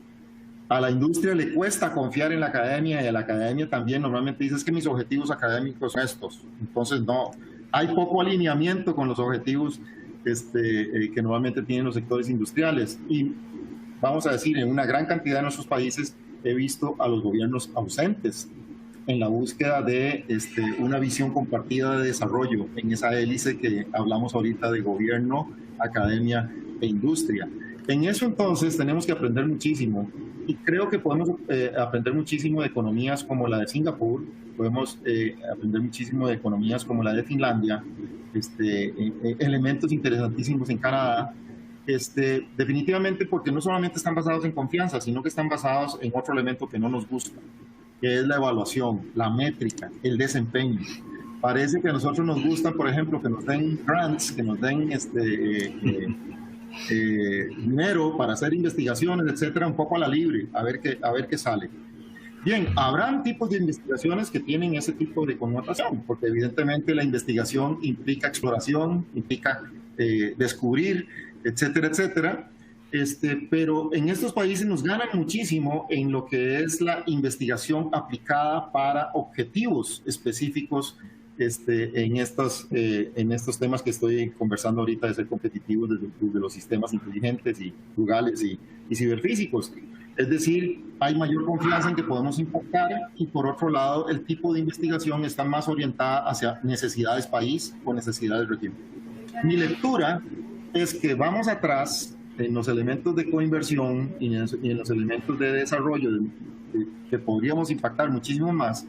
C: A la industria le cuesta confiar en la academia y a la academia también normalmente dice es que mis objetivos académicos son estos. Entonces, no, hay poco alineamiento con los objetivos que normalmente tienen los sectores industriales. Y vamos a decir, en una gran cantidad de nuestros países he visto a los gobiernos ausentes en la búsqueda de una visión compartida de desarrollo en esa hélice que hablamos ahorita de gobierno, academia e industria. En eso entonces tenemos que aprender muchísimo y creo que podemos aprender muchísimo de economías como la de Singapur, podemos aprender muchísimo de economías como la de Finlandia, elementos interesantísimos en Canadá, definitivamente porque no solamente están basados en confianza, sino que están basados en otro elemento que no nos gusta, que es la evaluación, la métrica, el desempeño. Parece que a nosotros nos gusta, por ejemplo, que nos den grants, que nos den dinero para hacer investigaciones, etcétera, un poco a la libre, a ver qué sale. Bien, habrán tipos de investigaciones que tienen ese tipo de connotación, porque evidentemente la investigación implica exploración, implica descubrir, etcétera, etcétera. Pero en estos países nos ganan muchísimo en lo que es la investigación aplicada para objetivos específicos en estos temas que estoy conversando ahorita de ser competitivos de los sistemas inteligentes y frugales y ciberfísicos. Es decir, hay mayor confianza en que podemos impactar y por otro lado el tipo de investigación está más orientada hacia necesidades país o necesidades región. Mi lectura es que vamos atrás en los elementos de coinversión y en los elementos de desarrollo que podríamos impactar muchísimo más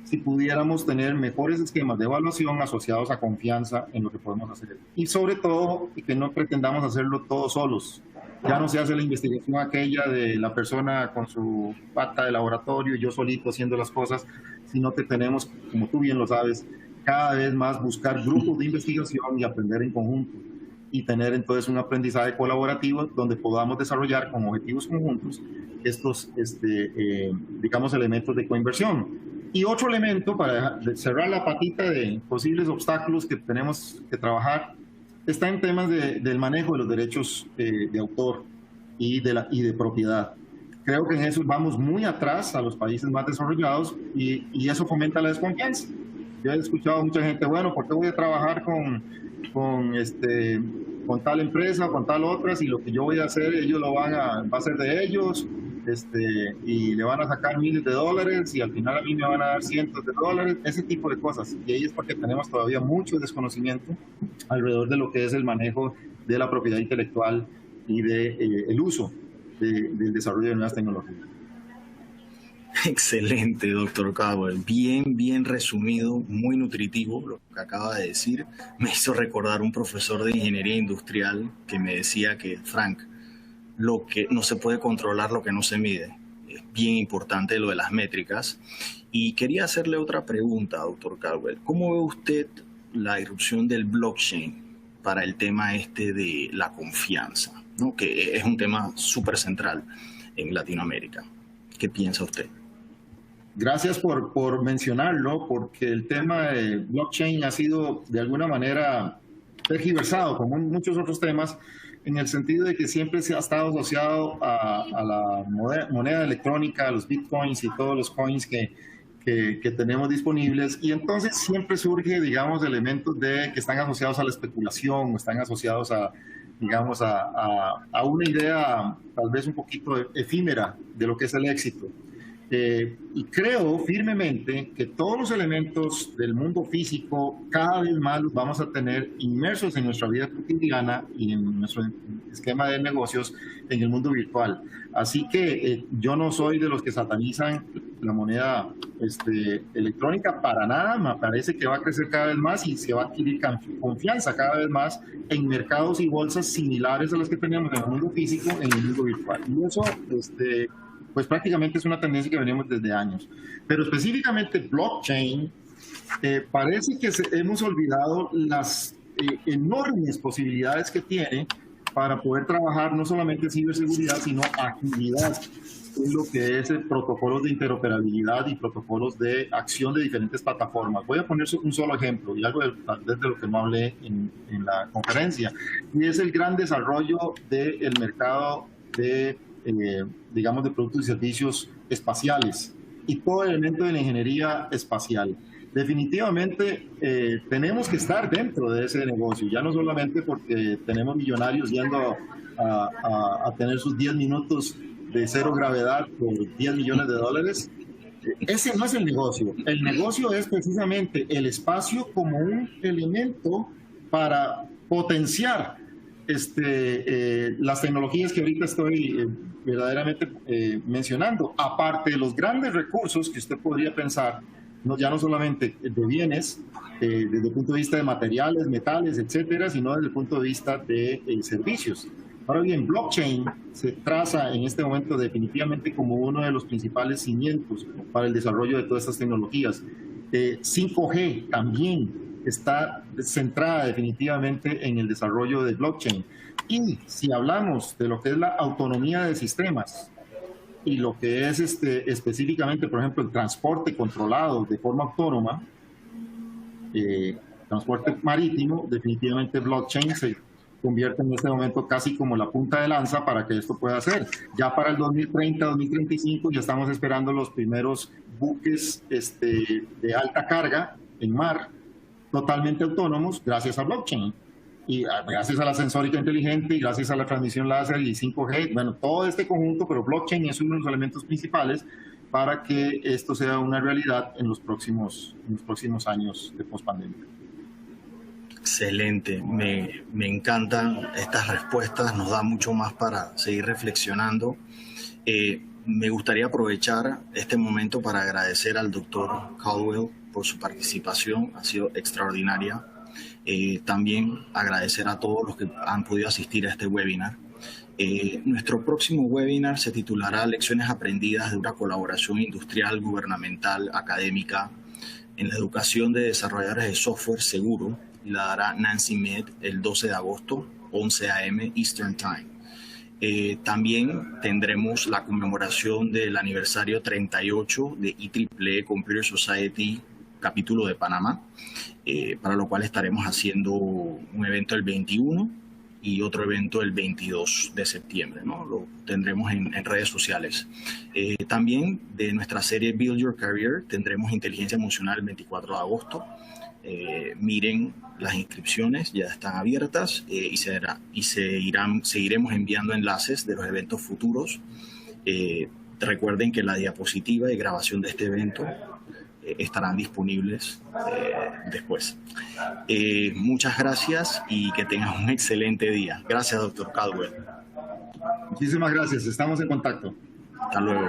C: si pudiéramos tener mejores esquemas de evaluación asociados a confianza en lo que podemos hacer. Y sobre todo, que no pretendamos hacerlo todos solos. Ya no se hace la investigación aquella de la persona con su pata de laboratorio y yo solito haciendo las cosas, sino que tenemos, como tú bien lo sabes, cada vez más buscar grupos de investigación y aprender en conjunto y tener entonces un aprendizaje colaborativo donde podamos desarrollar con objetivos conjuntos estos, digamos, elementos de coinversión. Y otro elemento para cerrar la patita de posibles obstáculos que tenemos que trabajar está en temas del manejo de los derechos de autor y de propiedad. Creo que en eso vamos muy atrás a los países más desarrollados y eso fomenta la desconfianza. Yo he escuchado a mucha gente, bueno, ¿por qué voy a trabajar con tal empresa o con tal otra si lo que yo voy a hacer ellos va a ser de ellos? Y le van a sacar miles de dólares y al final a mí me van a dar cientos de dólares, ese tipo de cosas. Y ahí es porque tenemos todavía mucho desconocimiento alrededor de lo que es el manejo de la propiedad intelectual y el uso del desarrollo de nuevas tecnologías.
B: Excelente, doctor Caldwell. Bien resumido, muy nutritivo lo que acaba de decir. Me hizo recordar un profesor de ingeniería industrial que me decía que, Frank, lo que no se puede controlar, lo que no se mide. Es bien importante lo de las métricas. Y quería hacerle otra pregunta, doctor Caldwell. ¿Cómo ve usted la irrupción del blockchain para el tema de la confianza, ¿no? Que es un tema súper central en Latinoamérica? ¿Qué piensa usted?
C: Gracias por mencionarlo, porque el tema de blockchain ha sido de alguna manera tergiversado, como muchos otros temas, en el sentido de que siempre se ha estado asociado a la moneda electrónica, a los bitcoins y todos los coins que tenemos disponibles, y entonces siempre surge, digamos, elementos que están asociados a la especulación, o están asociados a una idea tal vez un poquito efímera de lo que es el éxito. Y creo firmemente que todos los elementos del mundo físico cada vez más los vamos a tener inmersos en nuestra vida cotidiana y en nuestro esquema de negocios en el mundo virtual. Así que yo no soy de los que satanizan la moneda electrónica para nada. Me parece que va a crecer cada vez más y se va a adquirir confianza cada vez más en mercados y bolsas similares a las que teníamos en el mundo físico en el mundo virtual. Y eso pues prácticamente es una tendencia que venimos desde años. Pero específicamente blockchain, parece que hemos olvidado las enormes posibilidades que tiene para poder trabajar no solamente ciberseguridad, sino agilidad en lo que es protocolos de interoperabilidad y protocolos de acción de diferentes plataformas. Voy a poner un solo ejemplo y algo de lo que no hablé en la conferencia, y es el gran desarrollo del mercado de productos y servicios espaciales y todo el elemento de la ingeniería espacial. Definitivamente tenemos que estar dentro de ese negocio, ya no solamente porque tenemos millonarios yendo a tener sus 10 minutos de cero gravedad por 10 millones de dólares, Ese no es el negocio. El negocio es precisamente el espacio como un elemento para potenciar las tecnologías que ahorita estoy verdaderamente mencionando, aparte de los grandes recursos que usted podría pensar, ya no solamente de bienes, desde el punto de vista de materiales, metales, etcétera, sino desde el punto de vista de servicios. Ahora bien, blockchain se traza en este momento definitivamente como uno de los principales cimientos para el desarrollo de todas estas tecnologías. 5G también está centrada definitivamente en el desarrollo de blockchain. Y si hablamos de lo que es la autonomía de sistemas y lo que es específicamente, por ejemplo, el transporte controlado de forma autónoma, transporte marítimo, definitivamente blockchain se convierte en este momento casi como la punta de lanza para que esto pueda hacer. Ya para el 2030, 2035 ya estamos esperando los primeros buques de alta carga en mar totalmente autónomos gracias a blockchain. Y gracias a la sensórica inteligente y gracias a la transmisión láser y 5G, bueno, todo este conjunto, pero blockchain es uno de los elementos principales para que esto sea una realidad en los próximos años de pospandemia.
B: Excelente, me encantan estas respuestas, nos da mucho más para seguir reflexionando. Me gustaría aprovechar este momento para agradecer al doctor Caldwell por su participación, ha sido extraordinaria. También agradecer a todos los que han podido asistir a este webinar. Nuestro próximo webinar se titulará Lecciones aprendidas de una colaboración industrial, gubernamental, académica en la educación de desarrolladores de software seguro. La dará Nancy Mead el 12 de agosto, 11 a.m. Eastern Time. También tendremos la conmemoración del aniversario 38 de IEEE Computer Society, capítulo de Panamá, para lo cual estaremos haciendo un evento el 21 y otro evento el 22 de septiembre, ¿no? Lo tendremos en redes sociales. También de nuestra serie Build Your Career tendremos Inteligencia Emocional el 24 de agosto. Miren, las inscripciones ya están abiertas y seguiremos enviando enlaces de los eventos futuros. Recuerden que la diapositiva y grabación de este evento estarán disponibles después. Muchas gracias y que tengan un excelente día. Gracias, doctor Caldwell.
C: Muchísimas gracias. Estamos en contacto.
B: Hasta luego.